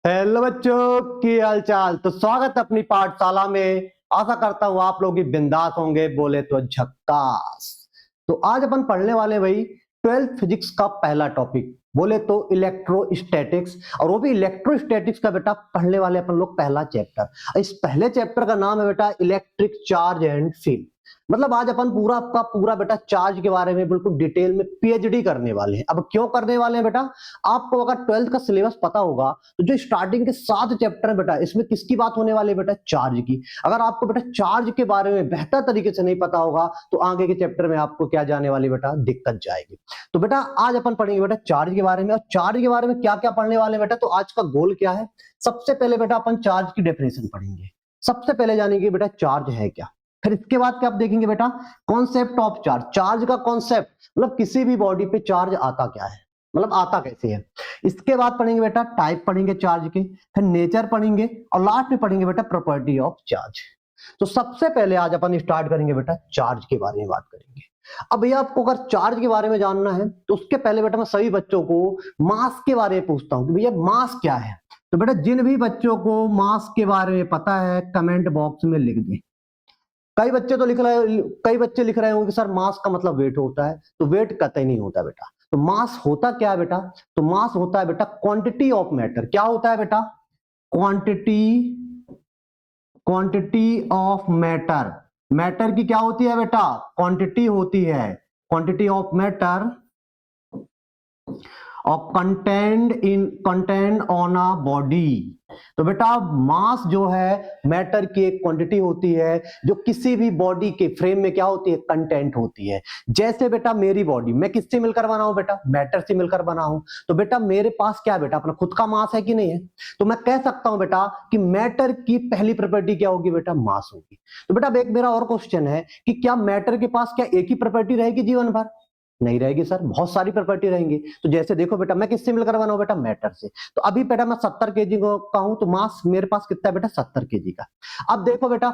Hello बच्चों की हालचाल। तो स्वागत है अपनी पाठशाला में। आशा करता हूँ आप लोग भी बिंदास होंगे, बोले तो झक्कास। तो आज अपन पढ़ने वाले भाई 12th फिजिक्स का पहला टॉपिक, बोले तो इलेक्ट्रोस्टैटिक्स। और वो भी इलेक्ट्रोस्टैटिक्स का बेटा पढ़ने वाले अपन लोग पहला चैप्टर। इस पहले चैप्टर का नाम है बेटा इलेक्ट्रिक चार्ज एंड फील्ड। मतलब आज अपन पूरा का पूरा बेटा चार्ज के बारे में बिल्कुल डिटेल में पीएचडी करने वाले हैं। अब क्यों करने वाले हैं बेटा, आपको अगर 12th का सिलेबस पता होगा तो जो स्टार्टिंग के 7 चैप्टर है बेटा, इसमें किसकी बात होने वाली है बेटा, चार्ज की। अगर आपको बेटा चार्ज के बारे में बेहतर तरीके से नहीं पता होगा तो आगे के चैप्टर में आपको क्या जाने वाली बेटा, दिक्कत जाएगी। तो बेटा आज अपन पढ़ेंगे बेटा चार्ज के बारे में। और चार्ज के बारे में क्या क्या पढ़ने वाले बेटा, तो आज का गोल क्या है, सबसे पहले बेटा अपन चार्ज की डेफिनेशन पढ़ेंगे। सबसे पहले जानेंगे बेटा चार्ज है क्या। फिर इसके बाद क्या आप देखेंगे बेटा, कॉन्सेप्ट ऑफ चार्ज, चार्ज का कॉन्सेप्ट, मतलब किसी भी बॉडी पे चार्ज आता क्या है, मतलब आता कैसे है। इसके बाद पढ़ेंगे बेटा टाइप पढ़ेंगे चार्ज के, फिर नेचर पढ़ेंगे और लास्ट में पढ़ेंगे बेटा प्रॉपर्टी ऑफ चार्ज। तो सबसे पहले आज अपन स्टार्ट करेंगे बेटा चार्ज के बारे में बात करेंगे। अब भैया आपको अगर चार्ज के बारे में जानना है तो उसके पहले बेटा मैं सभी बच्चों को मास के बारे में पूछता हूं कि भैया मास क्या है। तो बेटा जिन भी बच्चों को मास के बारे में पता है कमेंट बॉक्स में लिख दें। कई बच्चे तो लिख रहे, कई बच्चे लिख रहे होंगे कि सर मास का मतलब वेट होता है। तो वेट कतई नहीं होता बेटा। तो मास होता क्या है बेटा, तो मास होता है बेटा क्वांटिटी ऑफ मैटर। क्या होता है बेटा, quantity, quantity of matter. Matter की क्या होती है बेटा, क्वांटिटी होती है, क्वांटिटी ऑफ मैटर और कंटेंट ऑन अ बॉडी। तो बेटा मास जो है मैटर की एक क्वांटिटी होती है जो किसी भी बॉडी के फ्रेम में क्या होती है, कंटेंट होती है। जैसे बेटा मेरी बॉडी मैं किससे मिलकर बना हूं बेटा, मैटर से मिलकर बना हूं। तो बेटा मेरे पास क्या है बेटा, अपना खुद का मास है कि नहीं है। तो मैं कह सकता हूं बेटा कि मैटर की पहली प्रॉपर्टी क्या होगी बेटा, मास होगी। तो बेटा एक मेरा और क्वेश्चन है कि क्या मैटर के पास क्या एक ही प्रॉपर्टी रहेगी जीवन भर, नहीं रहेगी सर, बहुत सारी प्रॉपर्टी रहेंगी। तो जैसे देखो बेटा मैं किससे मिलकर बना हूं बेटा, मैटर से। तो अभी बेटा मैं 70 केजी का हूं तो मास मेरे पास कितना है बेटा, 70 केजी का। अब देखो बेटा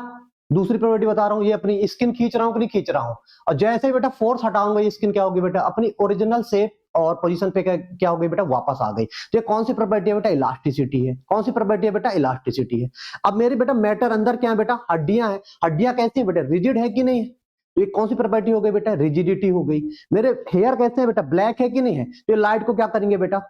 दूसरी प्रॉपर्टी बता रहा हूं, ये अपनी स्किन खींच रहा हूं कि नहीं खींच रहा हूं। और जैसे ही बेटा फोर्स हटाऊंगा ये स्किन क्या होगी बेटा, अपनी ओरिजिनल शेप और पोजीशन पे क्या हो गई बेटा, वापस आ गई। तो ये कौन सी प्रॉपर्टी है बेटा, इलास्टिसिटी है। कौन सी प्रॉपर्टी है बेटा, इलास्टिसिटी है। अब मेरी बेटा मैटर अंदर क्या है बेटा, हड्डियां हैं। हड्डियां कैसी है बेटा, रिजिड है कि नहीं है। तो ये कौन सी प्रॉपर्टी हो गई बेटा, रिजिडिटी हो गई। मेरे हेयर कैसे हैं बेटा, ब्लैक है कि नहीं है। तो ये लाइट को क्या करेंगे बेटा,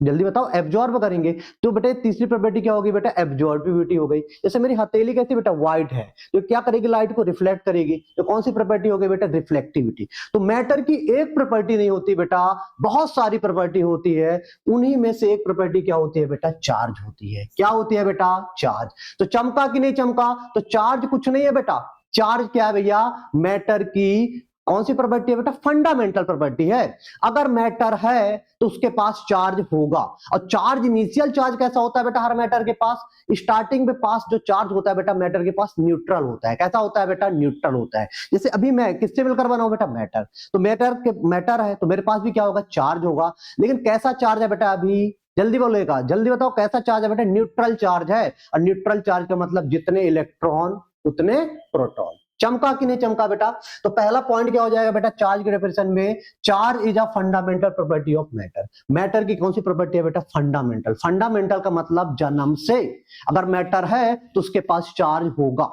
जल्दी बताओ, एब्जॉर्ब करेंगे। तो बेटा तीसरी प्रॉपर्टी क्या होगी बेटा, एब्जॉर्बिविटी हो गई। जैसे मेरी हथेली कैसी बेटा, व्हाइट है, तो क्या करेगी, लाइट को रिफ्लेक्ट करेगी। तो कौन सी प्रॉपर्टी हो गई बेटा, रिफ्लेक्टिविटी। तो मैटर की एक प्रॉपर्टी नहीं होती बेटा, बहुत सारी प्रॉपर्टी होती है। उन्हीं में से एक प्रॉपर्टी क्या होती है बेटा, चार्ज होती है। क्या होती है बेटा, चार्ज। तो चमका कि नहीं चमका, तो चार्ज कुछ नहीं है बेटा। चार्ज क्या है भैया, मैटर की कौन सी प्रॉपर्टी है बेटा, फंडामेंटल प्रॉपर्टी है। अगर मैटर है तो उसके पास चार्ज होगा। और चार्ज, इनिशियल चार्ज कैसा होता है बेटा हर मैटर के पास, स्टार्टिंग में पास जो चार्ज होता है बेटा मैटर के पास, न्यूट्रल होता है। कैसा होता है बेटा, न्यूट्रल होता है। जैसे अभी मैं किससे मिलकर बना हूं बेटा, मैटर। तो मैटर है तो मेरे पास भी क्या होगा, चार्ज होगा। लेकिन कैसा चार्ज है बेटा, अभी जल्दी बोलेगा, जल्दी बताओ कैसा चार्ज है बेटा, न्यूट्रल चार्ज है। और न्यूट्रल चार्ज का मतलब जितने इलेक्ट्रॉन उतने प्रोटॉन। चमका कि नहीं चमका बेटा। तो पहला पॉइंट क्या हो जाएगा बेटा चार्ज के डेफिनेशन में, charge is a fundamental property of matter. Matter की कौन सी प्रॉपर्टी है बेटा, फंडामेंटल। फंडामेंटल का मतलब जन्म से अगर मैटर है तो उसके पास चार्ज होगा।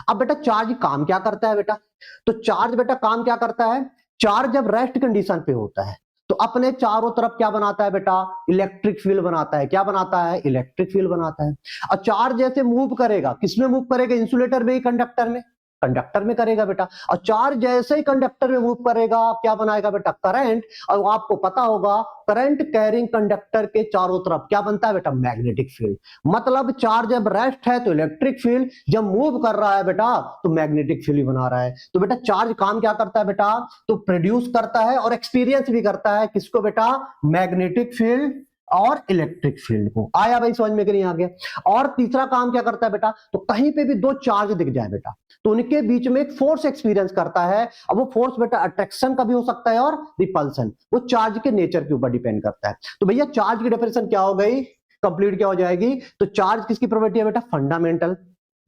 अब बेटा चार्ज काम क्या करता है बेटा, तो चार्ज बेटा काम क्या करता है, चार्ज जब रेस्ट कंडीशन पे होता है तो अपने चारों तरफ क्या बनाता है बेटा, इलेक्ट्रिक फील्ड बनाता है। क्या बनाता है, इलेक्ट्रिक फील्ड बनाता है। और चार्ज जैसे मूव करेगा, किसमें मूव करेगा, इंसुलेटर में ही, कंडक्टर में, कंडक्टर में करेगा बेटा। और चार्ज जैसे ही कंडक्टर में मूव करेगा क्या बनाएगा बेटा, करंट। और आपको पता होगा करंट कैरिंग कंडक्टर के चारों तरफ क्या बनता है बेटा, मैग्नेटिक फील्ड। मतलब चार्ज जब रेस्ट है तो इलेक्ट्रिक फील्ड, जब मूव कर रहा है बेटा तो मैग्नेटिक फील्ड बना रहा है। तो बेटा चार्ज काम क्या करता है बेटा, तो प्रोड्यूस करता है और एक्सपीरियंस भी करता है किसको बेटा, मैग्नेटिक फील्ड और इलेक्ट्रिक फील्ड को। आया भाई समझ में कि नहीं आ गया। और तीसरा काम क्या करता है बेटा, तो कहीं पे भी दो चार्ज दिख जाए बेटा तो उनके बीच में एक फोर्स एक्सपीरियंस करता है। अब वो फोर्स बेटा अट्रैक्शन का भी हो सकता है और रिपल्सन, वो चार्ज के नेचर के ऊपर डिपेंड करता है। तो भैया चार्ज की डेफिनेशन क्या हो गई, कंप्लीट क्या हो जाएगी। तो चार्ज किसकी प्रॉपर्टी है बेटा, फंडामेंटल।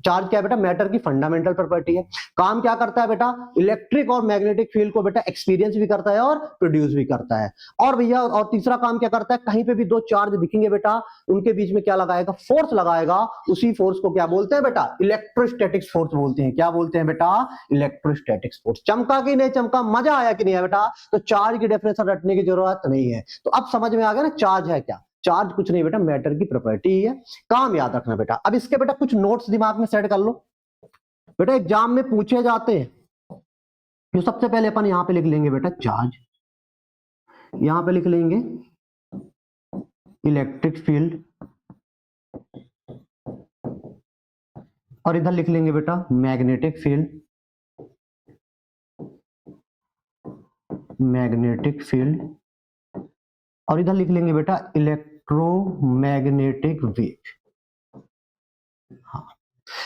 चार्ज क्या है बेटा, मैटर की फंडामेंटल प्रॉपर्टी है। काम क्या करता है बेटा, इलेक्ट्रिक और मैग्नेटिक फील्ड को बेटा एक्सपीरियंस भी करता है और प्रोड्यूस भी करता है। और भैया और तीसरा काम क्या करता है, कहीं पे भी दो चार्ज दिखेंगे बेटा, उनके बीच में क्या लगाएगा, फोर्स लगाएगा। उसी फोर्स को क्या बोलते हैं बेटा, इलेक्ट्रोस्टैटिक्स फोर्स बोलते हैं। क्या बोलते हैं बेटा, इलेक्ट्रोस्टैटिक्स फोर्स। चमका कि नहीं चमका, मजा आया कि नहीं है बेटा? तो चार्ज की डेफिनेशन रटने की जरूरत नहीं है। तो अब समझ में आ गया ना चार्ज है क्या। चार्ज कुछ नहीं बेटा, मैटर की प्रॉपर्टी ही है। काम याद रखना बेटा। अब इसके बेटा कुछ नोट्स दिमाग में सेट कर लो। बेटा एग्जाम में पूछे जाते हैं, जो सबसे पहले अपन यहां पे लिख लेंगे बेटा चार्ज, यहां पे लिख लेंगे इलेक्ट्रिक फील्ड, और इधर लिख लेंगे बेटा मैग्नेटिक फील्ड, मैग्नेटिक फील्ड, और इधर लिख लेंगे बेटा इलेक्ट्रोमैग्नेटिक वेव। हाँ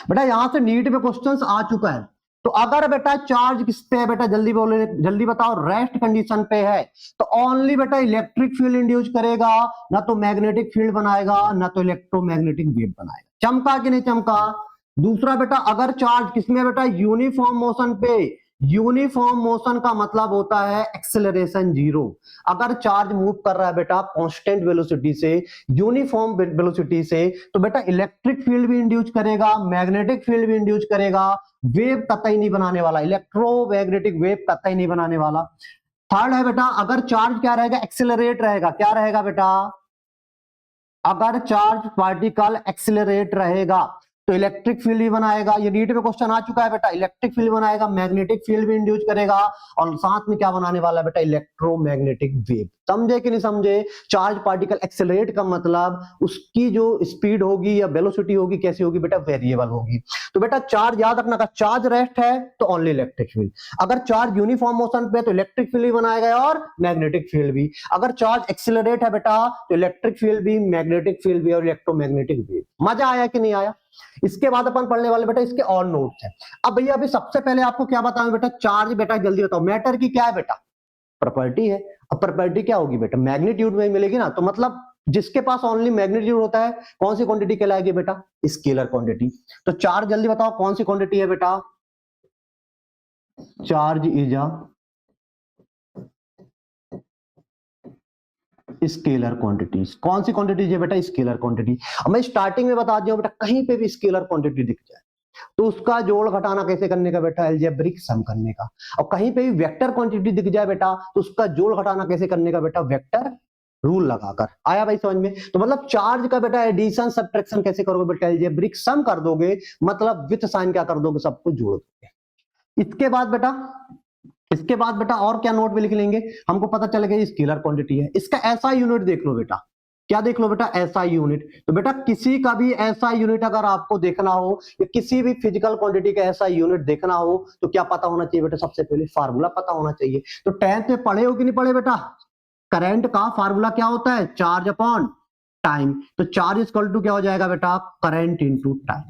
बेटा यहां से नीट में क्वेश्चंस आ चुका है। तो अगर बेटा चार्ज किस पे है बेटा, जल्दी बोले, जल्दी बताओ, रेस्ट कंडीशन पे है, तो ओनली बेटा इलेक्ट्रिक फील्ड इंड्यूस करेगा, ना तो मैग्नेटिक फील्ड बनाएगा, ना तो इलेक्ट्रोमैग्नेटिक वेव बनाएगा। चमका कि नहीं चमका? दूसरा बेटा अगर चार्ज किसमें बेटा, यूनिफॉर्म मोशन पे, यूनिफॉर्म मोशन का मतलब होता है एक्सेलरेशन जीरो। अगर चार्ज मूव कर रहा है बेटा कांस्टेंट वेलोसिटी से, यूनिफॉर्म वेलोसिटी से, तो बेटा इलेक्ट्रिक फील्ड भी इंड्यूस करेगा, मैग्नेटिक फील्ड भी इंड्यूस करेगा, वेव कतई नहीं बनाने वाला, इलेक्ट्रोमैग्नेटिक वेव कतई नहीं बनाने वाला। थर्ड है बेटा अगर चार्ज क्या रहेगा, एक्सेलरेट रहेगा। क्या रहेगा बेटा, अगर चार्ज पार्टिकल एक्सेलरेट रहेगा तो इलेक्ट्रिक फील्ड भी बनाएगा। ये नीट में क्वेश्चन आ चुका है बेटा, इलेक्ट्रिक फील्ड बनाएगा, मैग्नेटिक फील्ड भी इंड्यूस करेगा, और साथ में क्या बनाने वाला है बेटा, इलेक्ट्रोमैग्नेटिक वेव। समझे कि नहीं समझे? चार्ज पार्टिकल एक्सेलरेट का मतलब उसकी जो स्पीड होगी या वेलोसिटी होगी कैसी होगी बेटा, वेरिएबल होगी। तो बेटा चार्ज याद रखना का, चार्ज रेस्ट है तो ओनली इलेक्ट्रिक फील्ड, अगर चार्ज यूनिफॉर्म मोशन पे तो इलेक्ट्रिक फील्ड भी बनाएगा और मैग्नेटिक फील्ड भी, अगर चार्ज एक्सेलरेट है बेटा तो इलेक्ट्रिक फील्ड भी, मैग्नेटिक फील्ड भी और इलेक्ट्रोमैग्नेटिक वेव। मजा आया कि नहीं आया? इसके बाद अपन पढ़ने वाले बेटा इसके और नोट्स हैं। अब भैया अभी सबसे पहले आपको क्या बताऊं बेटा, चार्ज बेटा जल्दी बताओ, मैटर की क्या है बेटा, प्रॉपर्टी है। अब प्रॉपर्टी क्या होगी बेटा, मैग्नीट्यूड में मिलेगी ना, तो मतलब जिसके पास ओनली मैग्नीट्यूड होता है कौन सी क्वांटिटी कहलाएगी बेटा, स्केलर क्वांटिटी। तो चार्ज जल्दी बताओ कौन सी क्वांटिटी है बेटा, charge is a scalar quantity. कौन सी क्वांटिटी है बेटा, स्केलर क्वांटिटी। अब मैं स्टार्टिंग में बता दिया बेटा, कहीं पे भी स्केलर क्वांटिटी दिख जाए तो उसका जोड़ घटाना कैसे करने का बेटा, अलजेब्रिक सम करने का। और कहीं पे भी वेक्टर क्वांटिटी दिख जाए बेटा तो उसका जोड़ घटाना कैसे करने का बेटा, वेक्टर रूल लगाकर। आया भाई समझ में? तो मतलब चार्ज का बेटा एडिशन सब्ट्रैक्शन कैसे करोगे बेटा, अलजेब्रिक सम कर दोगे, मतलब विथ साइन क्या कर दोगे, सबको जोड़ दोगे। इसके बाद बेटा और क्या नोट में लिख लेंगे, हमको पता चलेगा ये स्केलर क्वांटिटी है। इसका ऐसा यूनिट देख लो बेटा, क्या देख लो बेटा, ऐसा यूनिट। तो बेटा किसी का भी ऐसा यूनिट अगर आपको देखना हो, या किसी भी फिजिकल क्वांटिटी का ऐसा यूनिट देखना हो, तो क्या पता होना चाहिए बेटा, सबसे पहले फार्मूला पता होना चाहिए। तो 10th में पढ़े हो कि नहीं पढ़े बेटा, करंट का फार्मूला क्या होता है, चार्ज अपॉन टाइम। तो चार्ज इक्वल टू क्या हो जाएगा बेटा, करंट इनटू टाइम।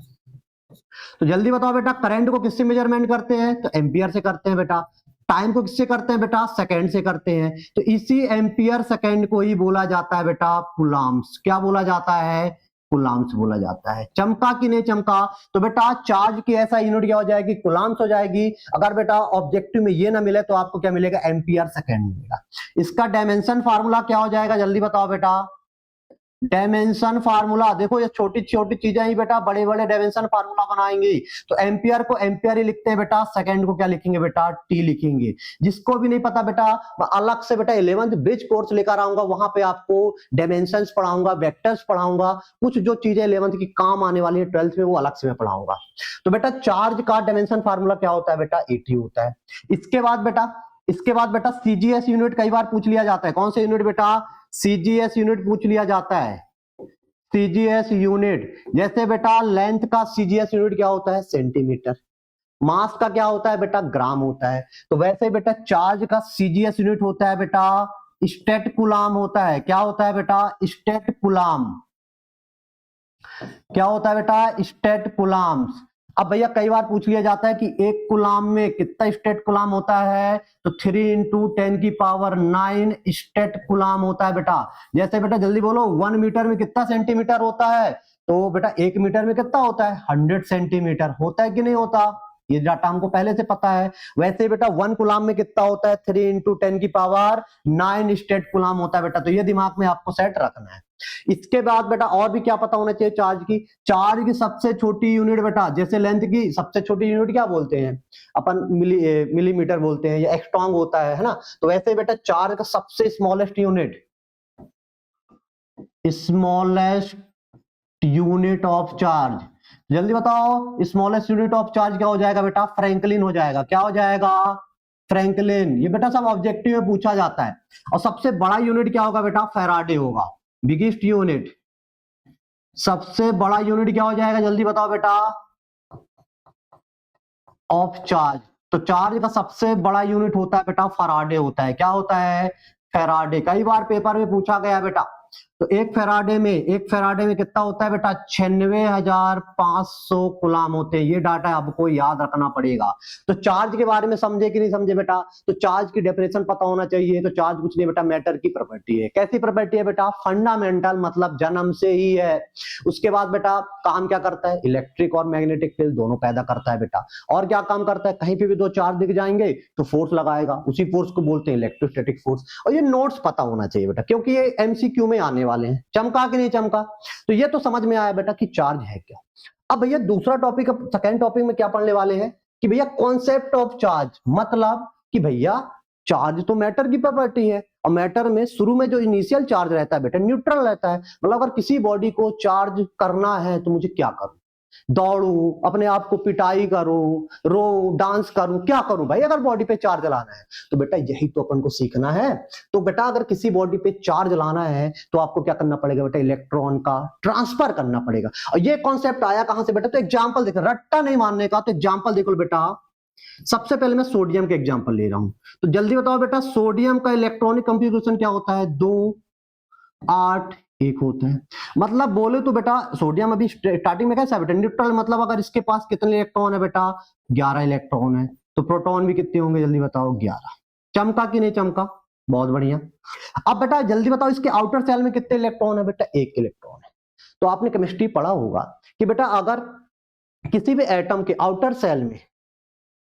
तो जल्दी बताओ बेटा, करंट को किससे मेजरमेंट करते हैं, तो एम्पियर से करते हैं बेटा। टाइम को किससे करते हैं बेटा, सेकंड से करते हैं। तो इसी एम्पियर सेकंड को ही बोला जाता है बेटा कूलम्ब्स। क्या बोला जाता है, कूलम्ब्स बोला जाता है। चमका कि नहीं चमका? तो बेटा चार्ज की ऐसा यूनिट क्या हो जाएगी, कूलम्ब्स हो जाएगी। अगर बेटा ऑब्जेक्टिव में ये ना मिले तो आपको क्या मिलेगा, एम्पियर सेकंड मिलेगा। इसका डायमेंशन फार्मूला क्या हो जाएगा, जल्दी बताओ बेटा। डायमेंशन फार्मूला देखो, ये छोटी छोटी चीजें ही बेटा बड़े बड़े डायमेंशन फार्मूला बनाएंगे। तो एम्पियर को एम्पियर ही लिखते हैं बेटा, सेकंड को क्या लिखेंगे बेटा, टी लिखेंगे। जिसको भी नहीं पता बेटा, मैं अलग से बेटा 11th ब्रिज कोर्स लेकर आऊंगा, वहां पे आपको डायमेंशंस पढ़ाऊंगा, वेक्टर्स पढ़ाऊंगा, कुछ जो चीजें 11th की काम आने वाली है 12th में वो अलग से मैं पढ़ाऊंगा। तो बेटा चार्ज का डायमेंशन फार्मूला क्या होता है बेटा, 80 होता है। इसके बाद बेटा सीजीएस यूनिट कई बार पूछ लिया जाता है। कौन से यूनिट बेटा, सीजीएस यूनिट पूछ लिया जाता है। सीजीएस यूनिट जैसे बेटा लेंथ का सीजीएस यूनिट क्या होता है, सेंटीमीटर। मास का क्या होता है बेटा, ग्राम होता है। तो वैसे बेटा चार्ज का सीजीएस यूनिट होता है बेटा स्टेट कूलाम होता है। क्या होता है बेटा, स्टेट कूलाम। क्या होता है बेटा, स्टेट कूलाम्स। अब भैया कई बार पूछ लिया जाता है कि एक कूलाम में कितना स्टेट कूलाम होता है, तो 3 × 10⁹ स्टेट कूलाम होता है बेटा। जैसे बेटा जल्दी बोलो 1 मीटर में कितना सेंटीमीटर होता है, तो बेटा 1 मीटर में कितना होता है, 100 सेंटीमीटर होता है कि नहीं होता, ये डाटा हमको पहले से पता है। वैसे बेटा 1 कूलाम में कितना होता है, 3 × 10⁹ स्टेट कूलाम होता है बेटा। तो ये दिमाग में आपको सेट रखना है। इसके बाद बेटा और भी क्या पता होना चाहिए चार्ज की। चार्ज की सबसे छोटी यूनिट बेटा, जैसे लेंथ की सबसे छोटी यूनिट क्या बोलते हैं अपन, मिलीमीटर बोलते हैं, या एक्सट्रॉन्ग होता है ना। तो वैसे बेटा चार्ज का सबसे स्मॉलेस्ट यूनिट ऑफ चार्ज, जल्दी बताओ स्मॉलेस्ट यूनिट ऑफ चार्ज क्या हो जाएगा बेटा, फ्रैंकलिन हो जाएगा। क्या हो जाएगा, फ्रैंकलिन। ये बेटा सब ऑब्जेक्टिव में पूछा जाता है। और सबसे बड़ा यूनिट क्या होगा बेटा, फैराडे होगा। बिगेस्ट यूनिट, सबसे बड़ा यूनिट क्या हो जाएगा, जल्दी बताओ बेटा, ऑफ चार्ज। तो चार्ज का सबसे बड़ा यूनिट होता है बेटा फैराडे होता है। क्या होता है, फैराडे। कई बार पेपर में पूछा गया बेटा। तो एक फैराडे में कितना होता है बेटा, 96,500 कूलाम होते हैं। ये डाटा आपको याद रखना पड़ेगा। तो चार्ज के बारे में समझे कि नहीं समझे बेटा, तो चार्ज की डेफिनेशन पता होना चाहिए। तो चार्ज कुछ नहीं बेटा, मैटर की प्रॉपर्टी है। कैसी प्रॉपर्टी है बेटा, फंडामेंटल, मतलब जन्म से ही है। उसके बाद बेटा काम क्या करता है, इलेक्ट्रिक और मैग्नेटिक फील्ड दोनों पैदा करता है बेटा। और क्या काम करता है, कहीं पे भी दो चार्ज दिख जाएंगे तो फोर्स लगाएगा, उसी फोर्स को बोलते हैं इलेक्ट्रोस्टैटिक फोर्स। और ये नोट्स पता होना चाहिए बेटा, क्योंकि ये एमसीक्यू में आने वाले हैं। चमका कि नहीं चमका, तो ये तो समझ में आया बेटा कि चार्ज है क्या। अब भैया दूसरा टॉपिक, सेकंड टॉपिक में क्या पढ़ने वाले हैं कि भैया कॉन्सेप्ट ऑफ चार्ज, मतलब कि भैया चार्ज तो मैटर की प्रॉपर्टी है, और मैटर में शुरू में जो इनिशियल चार्ज रहता है बेटा न्यूट्रल रहता है। मतलब अगर किसी बॉडी को चार्ज करना है तो मुझे क्या करूं, दौड़ू, अपने आप को पिटाई करूं, रो, डांस करूं, क्या करूं भाई अगर बॉडी पे चार्ज लाना है। तो बेटा यही तो अपन को सीखना है। तो बेटा अगर किसी बॉडी पे चार्ज लाना है तो आपको क्या करना पड़ेगा बेटा, इलेक्ट्रॉन का ट्रांसफर करना पड़ेगा। और ये कॉन्सेप्ट आया कहां से बेटा, तो एग्जांपल देखो, रट्टा नहीं मानने का, तो एग्जांपल देखो बेटा। सबसे पहले मैं सोडियम के एग्जांपल ले रहा हूं। तो जल्दी बताओ बेटा, सोडियम का इलेक्ट्रॉनिक कंफिगरेशन क्या होता है, 2 8 1 होता है। मतलब बोले तो बेटा सोडियम अभी स्टार्टिंग में कैसा है बेटा, न्यूट्रल। मतलब अगर इसके पास कितने इलेक्ट्रॉन है बेटा, 11 इलेक्ट्रॉन है। तो प्रोटॉन भी कितने होंगे, जल्दी बताओ, 11। चमका कि नहीं चमका, बहुत बढ़िया। अब बेटा जल्दी बताओ इसके आउटर सेल में कितने इलेक्ट्रॉन है बेटा, 1 इलेक्ट्रॉन है। तो आपने केमिस्ट्री पढ़ा होगा कि बेटा अगर किसी भी एटम के आउटर सेल में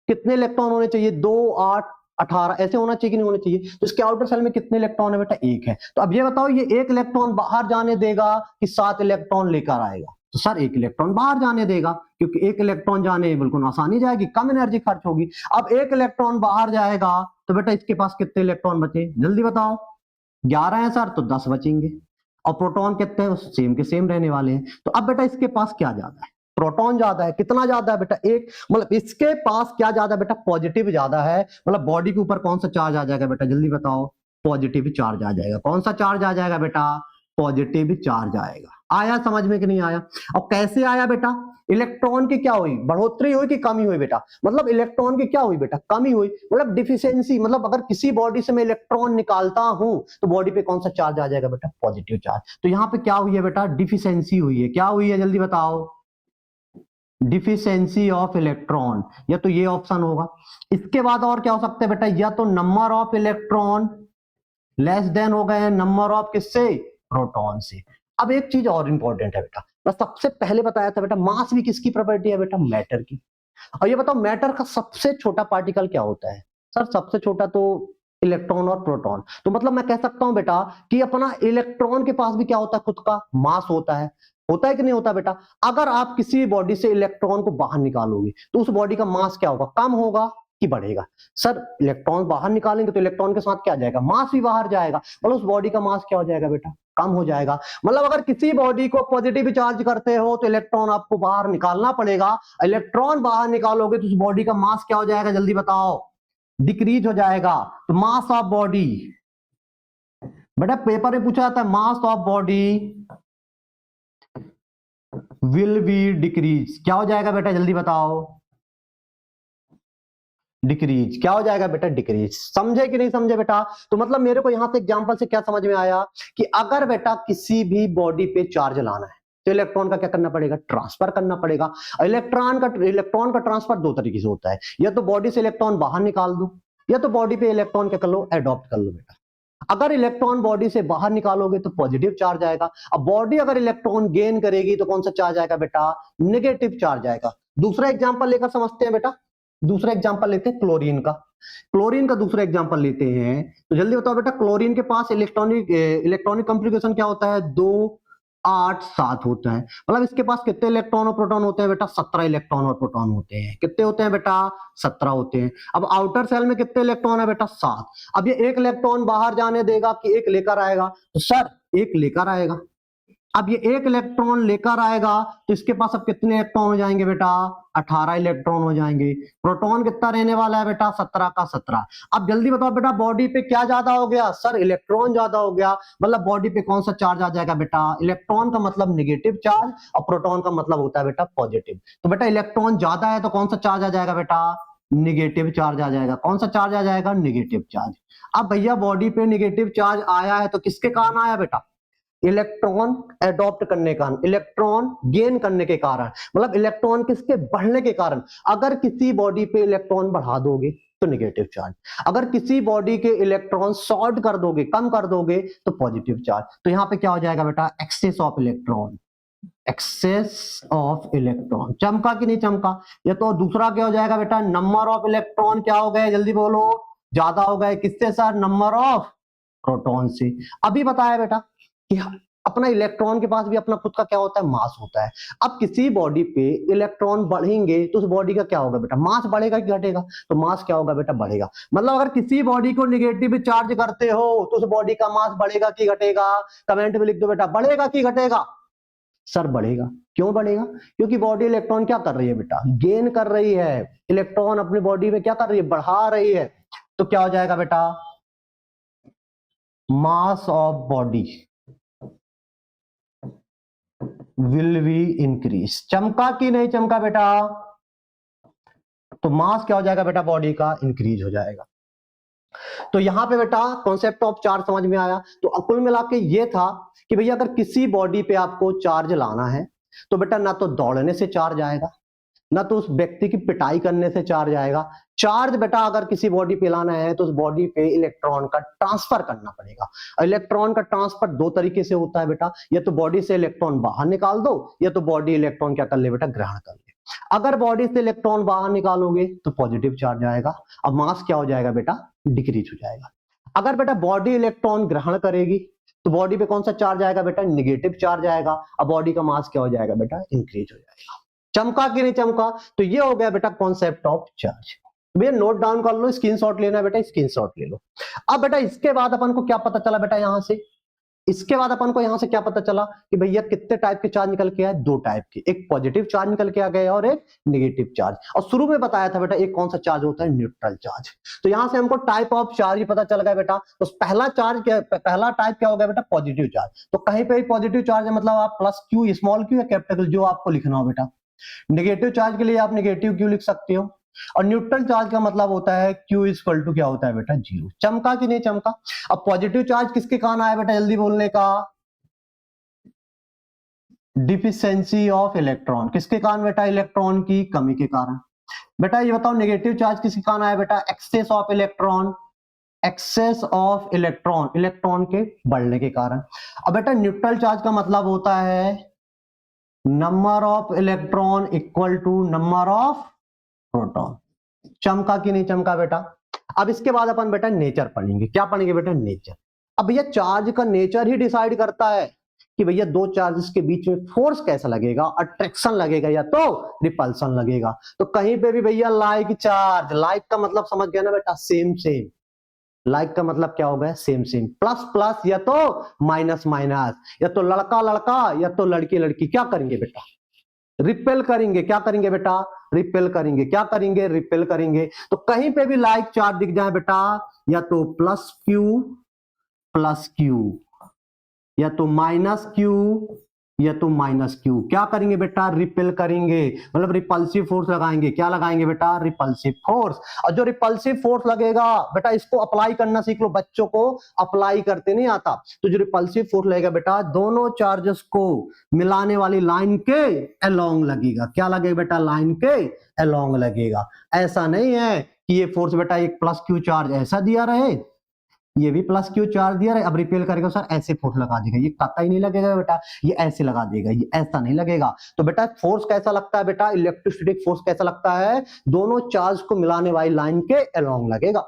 कितने इलेक्ट्रॉन होने चाहिए, 2 8 18 ऐसे होना चाहिए कि नहीं होना चाहिए। तो इसके आउटर सेल में कितने इलेक्ट्रॉन है बेटा, 1 है। तो अब ये बताओ ये 1 इलेक्ट्रॉन बाहर जाने देगा कि 7 इलेक्ट्रॉन लेकर आएगा, तो सर 1 इलेक्ट्रॉन बाहर जाने देगा, क्योंकि 1 इलेक्ट्रॉन जाने बिल्कुल आसानी जाएगी, कम एनर्जी खर्च होगी। अब 1 इलेक्ट्रॉन बाहर जाएगा तो बेटा इसके पास कितने इलेक्ट्रॉन बचे, जल्दी बताओ, 11 है सर, तो 10 बचेंगे। और प्रोटॉन कितने हैं, सेम के सेम रहने वाले हैं। तो अब बेटा इसके पास क्या ज्यादा है, प्रोटॉन ज्यादा है। कितना ज्यादा है बेटा, 1। मतलब इसके पास क्या ज्यादा है बेटा, पॉजिटिव ज्यादा है। मतलब बॉडी के ऊपर कौन सा चार्ज आ जाएगा बेटा, जल्दी बताओ, पॉजिटिव चार्ज आ जाएगा। कौन सा चार्ज आ जाएगा बेटा, पॉजिटिव चार्ज आएगा। आया समझ में कि नहीं आया। और कैसे आया बेटा, इलेक्ट्रॉन की क्या हुई, बढ़ोतरी हुई कि कमी हुई बेटा, मतलब इलेक्ट्रॉन की क्या हुई बेटा, कमी हुई। मतलब डिफिशियंसी, मतलब अगर किसी बॉडी से मैं इलेक्ट्रॉन निकालता हूं तो बॉडी पे कौन सा चार्ज आ जाएगा बेटा, पॉजिटिव चार्ज। तो यहां पे क्या हुई है बेटा, डिफिशियंसी हुई है। क्या हुई है, जल्दी बताओ, डिफिशियंसी ऑफ इलेक्ट्रॉन। या तो ये ऑप्शन होगा। इसके बाद और क्या हो सकता है बेटा, या तो number of electron less than हो गए नंबर ऑफ किससे, प्रोटॉन से। अब एक चीज और इंपॉर्टेंट है बेटा, मैं सबसे पहले बताया था बेटा, मास भी किसकी प्रॉपर्टी है बेटा, मैटर की। और ये बताओ मैटर का सबसे छोटा पार्टिकल क्या होता है, सर सबसे छोटा तो इलेक्ट्रॉन और प्रोटॉन। तो मतलब मैं कह सकता हूं बेटा कि अपना इलेक्ट्रॉन के पास भी क्या होता है, खुद का मास होता है। होता है कि नहीं होता बेटा। अगर आप किसी बॉडी से इलेक्ट्रॉन को बाहर निकालोगे तो उस बॉडी का मास क्या होगा, कम होगा कि बढ़ेगा। सर इलेक्ट्रॉन बाहर निकालेंगे तो इलेक्ट्रॉन के साथ क्या जाएगा, मास भी बाहर जाएगा। मतलब उस बॉडी का मास क्या हो जाएगा बेटा, कम हो जाएगा। मतलब अगर किसी बॉडी को पॉजिटिव चार्ज करते हो तो इलेक्ट्रॉन आपको बाहर निकालना पड़ेगा। इलेक्ट्रॉन बाहर निकालोगे तो उस बॉडी का मास क्या हो जाएगा, जल्दी बताओ, डिक्रीज हो जाएगा। तो मास ऑफ बॉडी, बेटा पेपर में पूछा जाता है, mass of body will be decrease. क्या हो जाएगा बेटा, जल्दी बताओ, डिक्रीज। क्या हो जाएगा बेटा, डिक्रीज। समझे कि नहीं समझे बेटा। तो मतलब मेरे को यहां से एग्जांपल से क्या समझ में आया कि अगर बेटा किसी भी बॉडी पे चार्ज लाना है तो इलेक्ट्रॉन का क्या करना पड़ेगा, ट्रांसफर करना पड़ेगा। इलेक्ट्रॉन का ट्रांसफर दो तरीके से होता है, या तो बॉडी से इलेक्ट्रॉन बाहर निकाल दो, या तो बॉडी पे इलेक्ट्रॉन क्या कर लो, एडॉप्ट कर लो बेटा। अगर इलेक्ट्रॉन बॉडी से बाहर निकालोगे तो पॉजिटिव चार्ज आएगा। अब बॉडी अगर इलेक्ट्रॉन गेन करेगी तो कौन सा चार्ज आएगा बेटा, नेगेटिव चार्ज आएगा। दूसरा एग्जांपल लेकर समझते हैं बेटा, दूसरा एग्जांपल लेते हैं क्लोरीन का। क्लोरीन का दूसरा एग्जांपल लेते हैं, तो जल्दी बताओ बेटा, क्लोरीन के पास इलेक्ट्रॉनिक कॉन्फ़िगरेशन क्या होता है, 2 8 7 होता है। मतलब इसके पास कितने इलेक्ट्रॉन और प्रोटॉन होते हैं बेटा, 17 इलेक्ट्रॉन और प्रोटॉन होते हैं। कितने होते हैं बेटा, 17 होते हैं। अब आउटर सेल में कितने इलेक्ट्रॉन है बेटा, 7। अब ये एक इलेक्ट्रॉन बाहर जाने देगा कि एक लेकर आएगा, तो सर एक लेकर आएगा। अब ये एक इलेक्ट्रॉन लेकर आएगा तो इसके पास अब कितने इलेक्ट्रॉन हो जाएंगे बेटा, 18 इलेक्ट्रॉन हो जाएंगे। प्रोटॉन कितना रहने वाला है बेटा, 17 का 17। अब जल्दी बताओ बेटा, बॉडी पे क्या ज्यादा हो गया, सर इलेक्ट्रॉन ज्यादा हो गया। मतलब बॉडी पे कौन सा चार्ज आ जाएगा बेटा, इलेक्ट्रॉन का मतलब नेगेटिव चार्ज और प्रोटॉन का मतलब होता है बेटा पॉजिटिव। तो बेटा इलेक्ट्रॉन ज्यादा है तो कौन सा चार्ज आ जाएगा बेटा, निगेटिव चार्ज आ जाएगा। कौन सा चार्ज आ जाएगा, निगेटिव चार्ज। अब भैया बॉडी पे निगेटिव चार्ज आया है तो किसके कारण आया बेटा, इलेक्ट्रॉन एडॉप्ट करने का, इलेक्ट्रॉन गेन करने के कारण, मतलब इलेक्ट्रॉन किसके बढ़ने के कारण। अगर किसी बॉडी पे इलेक्ट्रॉन बढ़ा दोगे तो नेगेटिव चार्ज, अगर किसी बॉडी के इलेक्ट्रॉन शॉर्ट कर दोगे, कम कर दोगे तो पॉजिटिव चार्ज। तो यहां पे क्या हो जाएगा बेटा, excess of electron, excess of electron. चमका कि नहीं चमका। ये तो दूसरा क्या हो जाएगा बेटा, नंबर ऑफ इलेक्ट्रॉन क्या हो गए, जल्दी बोलो, ज्यादा हो गए। किससे सर, नंबर ऑफ प्रोटॉन से। अभी बताया बेटा कि अपना इलेक्ट्रॉन के पास भी अपना खुद का क्या होता है, मास होता है। अब किसी बॉडी पे इलेक्ट्रॉन बढ़ेंगे तो उस बॉडी का क्या होगा बेटा, मास बढ़ेगा कि घटेगा, तो मास क्या होगा बेटा, बढ़ेगा। मतलब अगर किसी बॉडी को नेगेटिव चार्ज करते हो तो उस बॉडी का मास बढ़ेगा कि घटेगा, कमेंट में लिख दो बेटा, बढ़ेगा कि घटेगा। सर बढ़ेगा। क्यों बढ़ेगा, क्योंकि बॉडी इलेक्ट्रॉन क्या कर रही है बेटा, गेन कर रही है। इलेक्ट्रॉन अपनी बॉडी में क्या कर रही है, बढ़ा रही है। तो क्या हो जाएगा बेटा, mass of body will be increase. चमका कि नहीं चमका बेटा, तो मास क्या हो जाएगा बेटा, बॉडी का इंक्रीज हो जाएगा। तो यहां पे बेटा कॉन्सेप्ट ऑफ चार्ज समझ में आया। तो कुल मिला के ये था कि भैया अगर किसी बॉडी पे आपको चार्ज लाना है तो बेटा ना तो दौड़ने से चार्ज आएगा, ना तो उस व्यक्ति की पिटाई करने से चार्ज आएगा। चार्ज बेटा अगर किसी बॉडी पे लाना है तो उस बॉडी पे इलेक्ट्रॉन का ट्रांसफर करना पड़ेगा। इलेक्ट्रॉन का ट्रांसफर दो तरीके से होता है बेटा, या तो बॉडी से इलेक्ट्रॉन बाहर निकाल दो, या तो बॉडी इलेक्ट्रॉन क्या कर ले बेटा, ग्रहण कर ले। अगर बॉडी से इलेक्ट्रॉन बाहर निकालोगे तो पॉजिटिव चार्ज आएगा। अब मास क्या हो जाएगा बेटा, डिक्रीज हो जाएगा। अगर बेटा बॉडी इलेक्ट्रॉन ग्रहण करेगी तो बॉडी पे कौन सा चार्ज आएगा बेटा, निगेटिव चार्ज आएगा। अब बॉडी का मास क्या हो जाएगा बेटा, इंक्रीज हो जाएगा। चमका कि नहीं चमका। तो ये हो गया बेटा कॉन्सेप्ट ऑफ चार्ज। भैया नोट डाउन कर लो, स्क्रीनशॉट लेना है बेटा, स्क्रीनशॉट ले लो। अब बेटा इसके बाद अपन को क्या पता चला बेटा, यहां से इसके बाद अपन को यहां से क्या पता चला कि भैया कितने टाइप के चार्ज निकल के आए, दो टाइप के, एक पॉजिटिव चार्ज निकल के आ गया और एक नेगेटिव चार्ज। और शुरू में बताया था बेटा एक कौन सा चार्ज होता है, न्यूट्रल चार्ज। तो यहां से हमको टाइप ऑफ चार्ज ही पता चल गया बेटा। तो पहला चार्ज क्या, पहला टाइप क्या हो गया बेटा, पॉजिटिव चार्ज। तो कहीं पे भी पॉजिटिव चार्ज है मतलब आप प्लस क्यू, स्मॉल क्यू या कैपिटल जो आपको लिखना हो बेटा। नेगेटिव चार्ज के लिए आप नेगेटिव क्यू लिख सकते हो। और न्यूट्रल चार्ज का मतलब होता है Q इक्वल टू क्या होता है बेटा, जीरो। चमका कि नहीं चमका। अब पॉजिटिव चार्ज किसके कारण आया बेटा, जल्दी बोलने का, डिफिशियंसी ऑफ इलेक्ट्रॉन। किसके कारण बेटा, इलेक्ट्रॉन की कमी के कारण। बेटा ये बताओ नेगेटिव चार्ज किसके कारण आया बेटा, excess of electron, excess of electron, electron के बढ़ने के कारण। अब बेटा न्यूट्रल चार्ज का मतलब होता है number of electron equal to number of proton. चमका कि नहीं चमका बेटा। अब इसके बाद अपन बेटा नेचर पढ़ेंगे। क्या पढ़ेंगे बेटा, नेचर। अब भैया चार्ज का नेचर ही डिसाइड करता है कि भैया दो चार्जेस के बीच में फोर्स कैसा लगेगा, अट्रैक्शन लगेगा या तो रिपल्सन लगेगा। तो कहीं पे भी भैया लाइक चार्ज, लाइक का मतलब समझ गया ना बेटा, सेम सेम। लाइक का मतलब क्या होगा, सेम सेम। प्लस प्लस या तो माइनस माइनस, या तो लड़का लड़का या तो लड़की लड़की, क्या करेंगे बेटा, रिपेल करेंगे। क्या करेंगे बेटा, रिपेल करेंगे। क्या करेंगे, रिपेल करेंगे। तो कहीं पे भी लाइक चार्ज दिख जाए बेटा, या तो प्लस क्यू, या तो माइनस क्यू, या तो माइनस क्यू। क्या करेंगे बेटा, रिपेल करेंगे, मतलब रिपल्सिव फोर्स लगाएंगे। क्या लगाएंगे बेटा, रिपल्सिव फोर्स। और जो रिपल्सिव फोर्स लगेगा बेटा, इसको अप्लाई करना सीख लो, बच्चों को अप्लाई करते नहीं आता। तो जो रिपल्सिव फोर्स लगेगा बेटा, दोनों चार्जेस को मिलाने वाली लाइन के अलोंग लगेगा। क्या लगेगा बेटा, लाइन के अलोंग लगेगा। ऐसा नहीं है कि ये फोर्स बेटा एक प्लस क्यू चार्ज ऐसा दिया रहे, ये भी प्लस क्यू चार्ज दिया है, अब रिपेल करेगा सर ऐसे फोर्स लगा देगा, ये कतई नहीं लगेगा बेटा, ये ऐसे लगा देगा, ये ऐसा नहीं लगेगा। तो बेटा फोर्स कैसा लगता है बेटा, इलेक्ट्रोस्टैटिक फोर्स कैसा लगता है, दोनों चार्ज को मिलाने वाली लाइन के अलोंग लगेगा।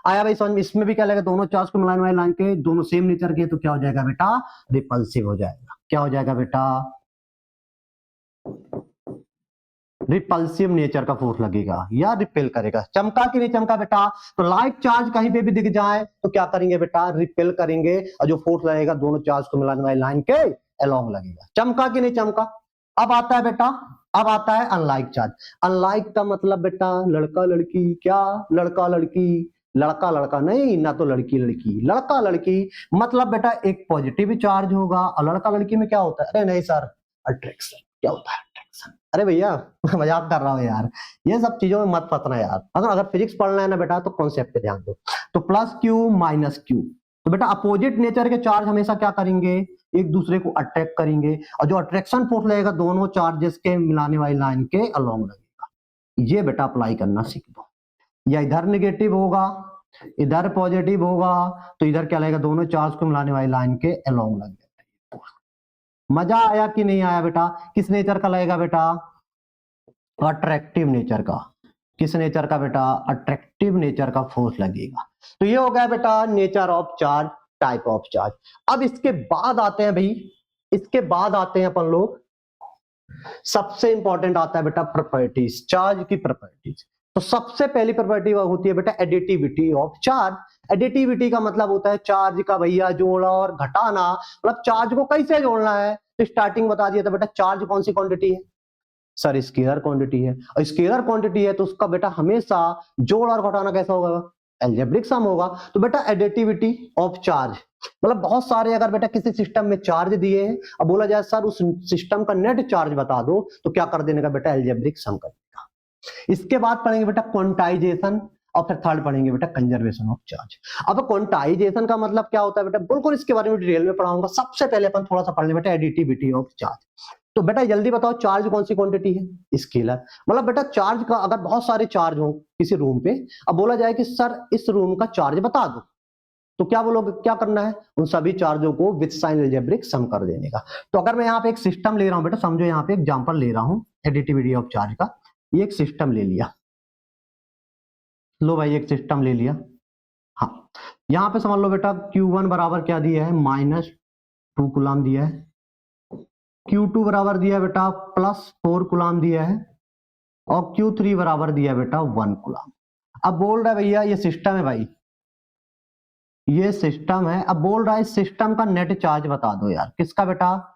आया भाई समझ में। इसमें भी क्या लगेगा, दोनों चार्ज को मिलाने वाली लाइन के, दोनों सेम नेचर के, तो क्या हो जाएगा बेटा, रिपल्सिव हो जाएगा। क्या हो जाएगा बेटा, रिपल्सिव नेचर का फोर्स लगेगा या रिपेल करेगा। चमका कि नहीं चमका बेटा, तो लाइक चार्ज कहीं पे भी दिख जाए तो क्या करेंगे बेटा, रिपेल करेंगे, और जो फोर्स लगेगा दोनों चार्ज को मिलाने वाली लाइन के अलोंग लगेगा। चमका कि नहीं चमका। अब आता है बेटा, अब आता है अनलाइक चार्ज। अनलाइक का मतलब बेटा लड़का लड़की, क्या लड़का लड़की, लड़का लड़का नहीं, ना तो लड़की लड़की, लड़का लड़की मतलब बेटा एक पॉजिटिव चार्ज होगा, और लड़का लड़की में क्या होता है, अरे नहीं सर अट्रैक्शन। क्या होता है अट्रैक्शन, अरे भैया मजाक कर रहा हूं यार, ये सब चीजों में मत फंसना यार। अगर फिजिक्स पढ़ना है ना बेटा तो कॉन्सेप्ट पे ध्यान दो। तो प्लस क्यू माइनस क्यू, तो बेटा अपोजिट नेचर के चार्ज हमेशा क्या करेंगे, एक दूसरे को अट्रैक्ट करेंगे, और जो अट्रैक्शन फोर्स लगेगा दोनों चार्जेस के मिलाने वाली लाइन के अलोंग लगेगा। ये बेटा अप्लाई करना सीख दो। या इधर नेगेटिव होगा, इधर पॉजिटिव होगा, तो इधर क्या लगेगा, दोनों चार्ज को मिलाने वाली लाइन के अलोंग लगेगा। मजा आया कि नहीं आया बेटा। किस नेचर का लगेगा बेटा, अट्रैक्टिव नेचर का। किस नेचर का बेटा, अट्रैक्टिव नेचर का फोर्स लगेगा। तो ये हो गया बेटा nature of charge, type of charge. अब इसके बाद आते हैं भाई, इसके बाद आते हैं अपन लोग, सबसे इंपॉर्टेंट आता है बेटा प्रॉपर्टीज, चार्ज की प्रॉपर्टीज। तो सबसे पहली प्रॉपर्टी होती है बेटा एडिटिविटी ऑफ चार्ज। एडिटिविटी का मतलब होता है चार्ज का भैया जोड़ा और घटाना, मतलब चार्ज को कैसे जोड़ना है। तो स्टार्टिंग बता दिया था बेटा, चार्ज कौन सी क्वांटिटी है, सर स्केलर क्वांटिटी है, और स्केलर क्वांटिटी है तो उसका बेटा हमेशा जोड़ और घटाना कैसा होगा, अलजेब्रिक सम होगा। तो बेटा एडिटिविटी ऑफ चार्ज मतलब बहुत सारे अगर बेटा किसी सिस्टम में चार्ज दिए हैं, अब बोला जाए सर उस सिस्टम का नेट चार्ज बता दो, तो क्या कर देने का बेटा, अलजेब्रिक सम कर देगा। इसके बाद पढ़ेंगे बेटा क्वांटाइजेशन, और फिर थर्ड पढ़ेंगे बेटा कंजर्वेशन ऑफ चार्ज। अब क्वांटाइजेशन का मतलब क्या होता है बेटा, बिल्कुल इसके बारे में डिटेल में पढ़ाऊंगा। सबसे पहले अपन थोड़ा सा पढ़ लें बेटा एडिटिविटी ऑफ चार्ज। तो बेटा जल्दी बताओ चार्ज कौन सी क्वांटिटी है, स्केलर। मतलब बेटा चार्ज का अगर बहुत सारे चार्ज हो किसी रूम पे, अब बोला जाए कि सर इस रूम का चार्ज बता दो, तो क्या बोलोगे, क्या करना है, उन सभी चार्जों को विद साइन अलजेब्रिक सम कर देने का। तो अगर मैं यहाँ पे एक सिस्टम ले रहा हूं बेटा, समझो यहाँ पे एग्जांपल ले रहा हूं एडिटिविटी ऑफ चार्ज का, ये एक सिस्टम ले लिया, लो भाई एक सिस्टम ले लिया। हाँ यहाँ पे समझ लो बेटा Q1 बराबर क्या दिया है, -2 कूलम दिया है, Q2 बराबर दिया है बेटा +4 कूलम दिया है, और Q3 बराबर दिया है बेटा 1 कूलम। अब बोल रहा है भैया ये सिस्टम है भाई, ये सिस्टम है। अब बोल रहा है सिस्टम का नेट चार्ज बता दो यार, किसका बेटा,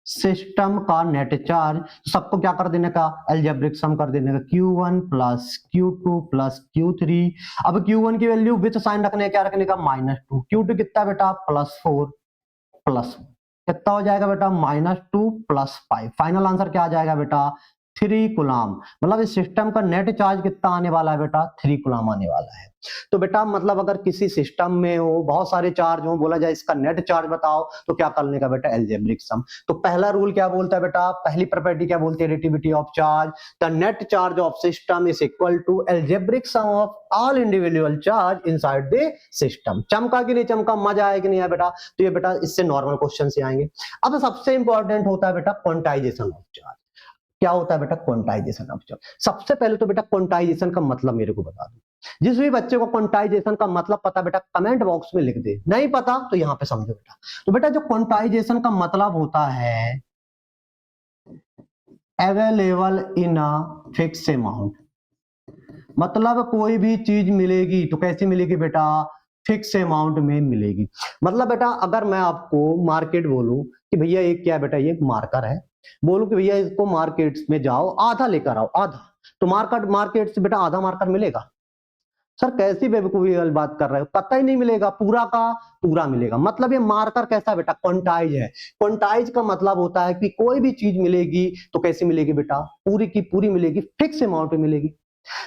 सिस्टम का नेट चार्ज। सबको क्या कर देने का, अलजेब्रिक सम कर देने का, Q1 plus Q2 plus Q3। अब Q1 की वैल्यू विथ साइन रखने क्या रखने का, -2, Q2 कितना बेटा +4 प्लस कितना हो जाएगा बेटा -2 + 5। फाइनल आंसर क्या आ जाएगा बेटा 3 कूलम। मतलब इस सिस्टम का नेट चार्ज कितना आने वाला है बेटा 3 कूलम आने वाला है। तो बेटा मतलब अगर किसी सिस्टम में हो बहुत सारे चार्ज हो, बोला जाए इसका नेट चार्ज बताओ, तो क्या करने का बेटा अलजेब्रिक सम। तो पहला रूल क्या बोलता है बेटा, पहली प्रॉपर्टी क्या बोलती है, additivity of charge, the net charge of system is equal to algebraic sum of all individual charge inside the system. चमका कि नहीं चमका, मजा आया कि नहीं आया बेटा। तो ये बेटा इससे नॉर्मल क्वेश्चन से आएंगे। अब सबसे इंपॉर्टेंट होता है बेटा क्वांटाइजेशन ऑफ चार्ज। क्या होता है बेटा क्वांटाइजेशन ऑफ चार्ज। सबसे पहले तो बेटा क्वांटाइजेशन का मतलब मेरे को बता दो। जिस भी बच्चे को क्वांटाइजेशन का मतलब पता बेटा कमेंट बॉक्स में लिख दे, नहीं पता तो यहां पे समझो बेटा। तो बेटा जो क्वांटाइजेशन का मतलब होता है available in a fix amount, मतलब कोई भी चीज मिलेगी तो कैसी मिलेगी बेटा, फिक्स अमाउंट में मिलेगी। मतलब बेटा अगर मैं आपको मार्केट बोलूं कि भैया एक क्या है बेटा, ये मार्कर है, बोलूं कि भैया इसको मार्केट में जाओ आधा लेकर आओ, आधा, तो मार्केट से बेटा आधा मार्कर मिलेगा, सर कैसी बेवकूफी वाली बात कर रहे हो, कतई नहीं मिलेगा, पूरा का पूरा मिलेगा। मतलब ये मार्कर कैसा बेटा, क्वांटाइज है। क्वांटाइज का मतलब होता है कि कोई भी चीज मिलेगी तो कैसी मिलेगी बेटा, पूरी की पूरी मिलेगी, फिक्स अमाउंट में मिलेगी।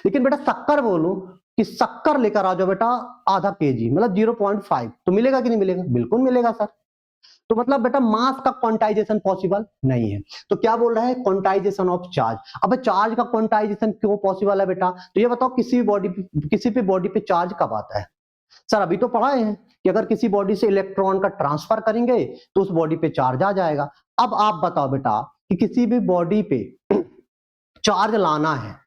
लेकिन बेटा शक्कर बोलूं कि शक्कर लेकर आ जाओ बेटा आधा केजी, मतलब 0.5, तो मिलेगा कि नहीं मिलेगा, बिल्कुल मिलेगा सर। तो मतलब बेटा मास का क्वांटाइजेशन पॉसिबल नहीं है। तो क्या बोल रहा है, क्वांटाइजेशन ऑफ चार्ज। अब चार्ज का क्वांटाइजेशन क्यों पॉसिबल है बेटा, तो ये बताओ किसी भी बॉडी पे चार्ज कब आता है। सर अभी तो पढ़ाए हैं कि अगर किसी बॉडी से इलेक्ट्रॉन का ट्रांसफर करेंगे तो उस बॉडी पे चार्ज आ जाएगा। अब आप बताओ बेटा कि किसी भी बॉडी पे चार्ज लाना है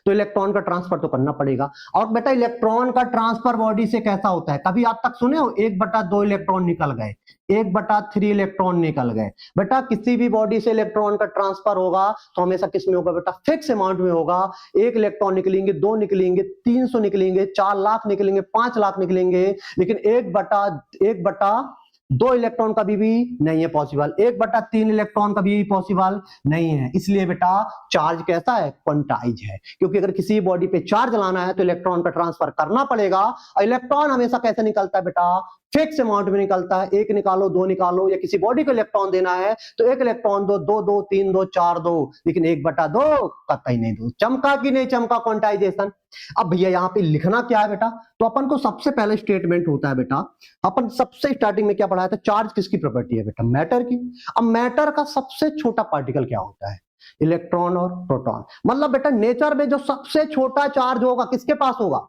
तो इलेक्ट्रॉन का ट्रांसफर तो करना पड़ेगा। और बेटा इलेक्ट्रॉन का ट्रांसफर बॉडी से कैसा होता है, कभी आप तक सुने हो 1/2 इलेक्ट्रॉन निकल गए, 1/3 इलेक्ट्रॉन निकल गए। बेटा किसी भी बॉडी से इलेक्ट्रॉन का ट्रांसफर होगा तो हमेशा किस में होगा बेटा, फिक्स अमाउंट में होगा। 1 इलेक्ट्रॉन निकलेंगे, 2 निकलेंगे, 300 निकलेंगे, 4 लाख निकलेंगे, 5 लाख निकलेंगे, लेकिन 1/2 इलेक्ट्रॉन कभी भी नहीं है पॉसिबल, 1/3 इलेक्ट्रॉन कभी भी पॉसिबल नहीं है। इसलिए बेटा चार्ज कैसा है, क्वांटाइज है। क्योंकि अगर किसी बॉडी पे चार्ज लाना है तो इलेक्ट्रॉन का ट्रांसफर करना पड़ेगा, और इलेक्ट्रॉन हमेशा कैसे निकलता है बेटा, फिक्स अमाउंट में निकलता है। 1 निकालो, 2 निकालो, या किसी बॉडी को इलेक्ट्रॉन देना है तो 1 इलेक्ट्रॉन दो, 2 दो, 3 दो, 4 दो, लेकिन 1/2 कतई नहीं दो। चमका कि नहीं चमका क्वांटाइजेशन। अब भैया यहाँ पे लिखना क्या है बेटा, तो अपन को सबसे पहले स्टेटमेंट होता है बेटा, अपन सबसे स्टार्टिंग में क्या पढ़ाया था, चार्ज किसकी प्रॉपर्टी है बेटा, मैटर की। अब मैटर का सबसे छोटा पार्टिकल क्या होता है, इलेक्ट्रॉन और प्रोटॉन। मतलब बेटा नेचर में जो सबसे छोटा चार्ज होगा किसके पास होगा,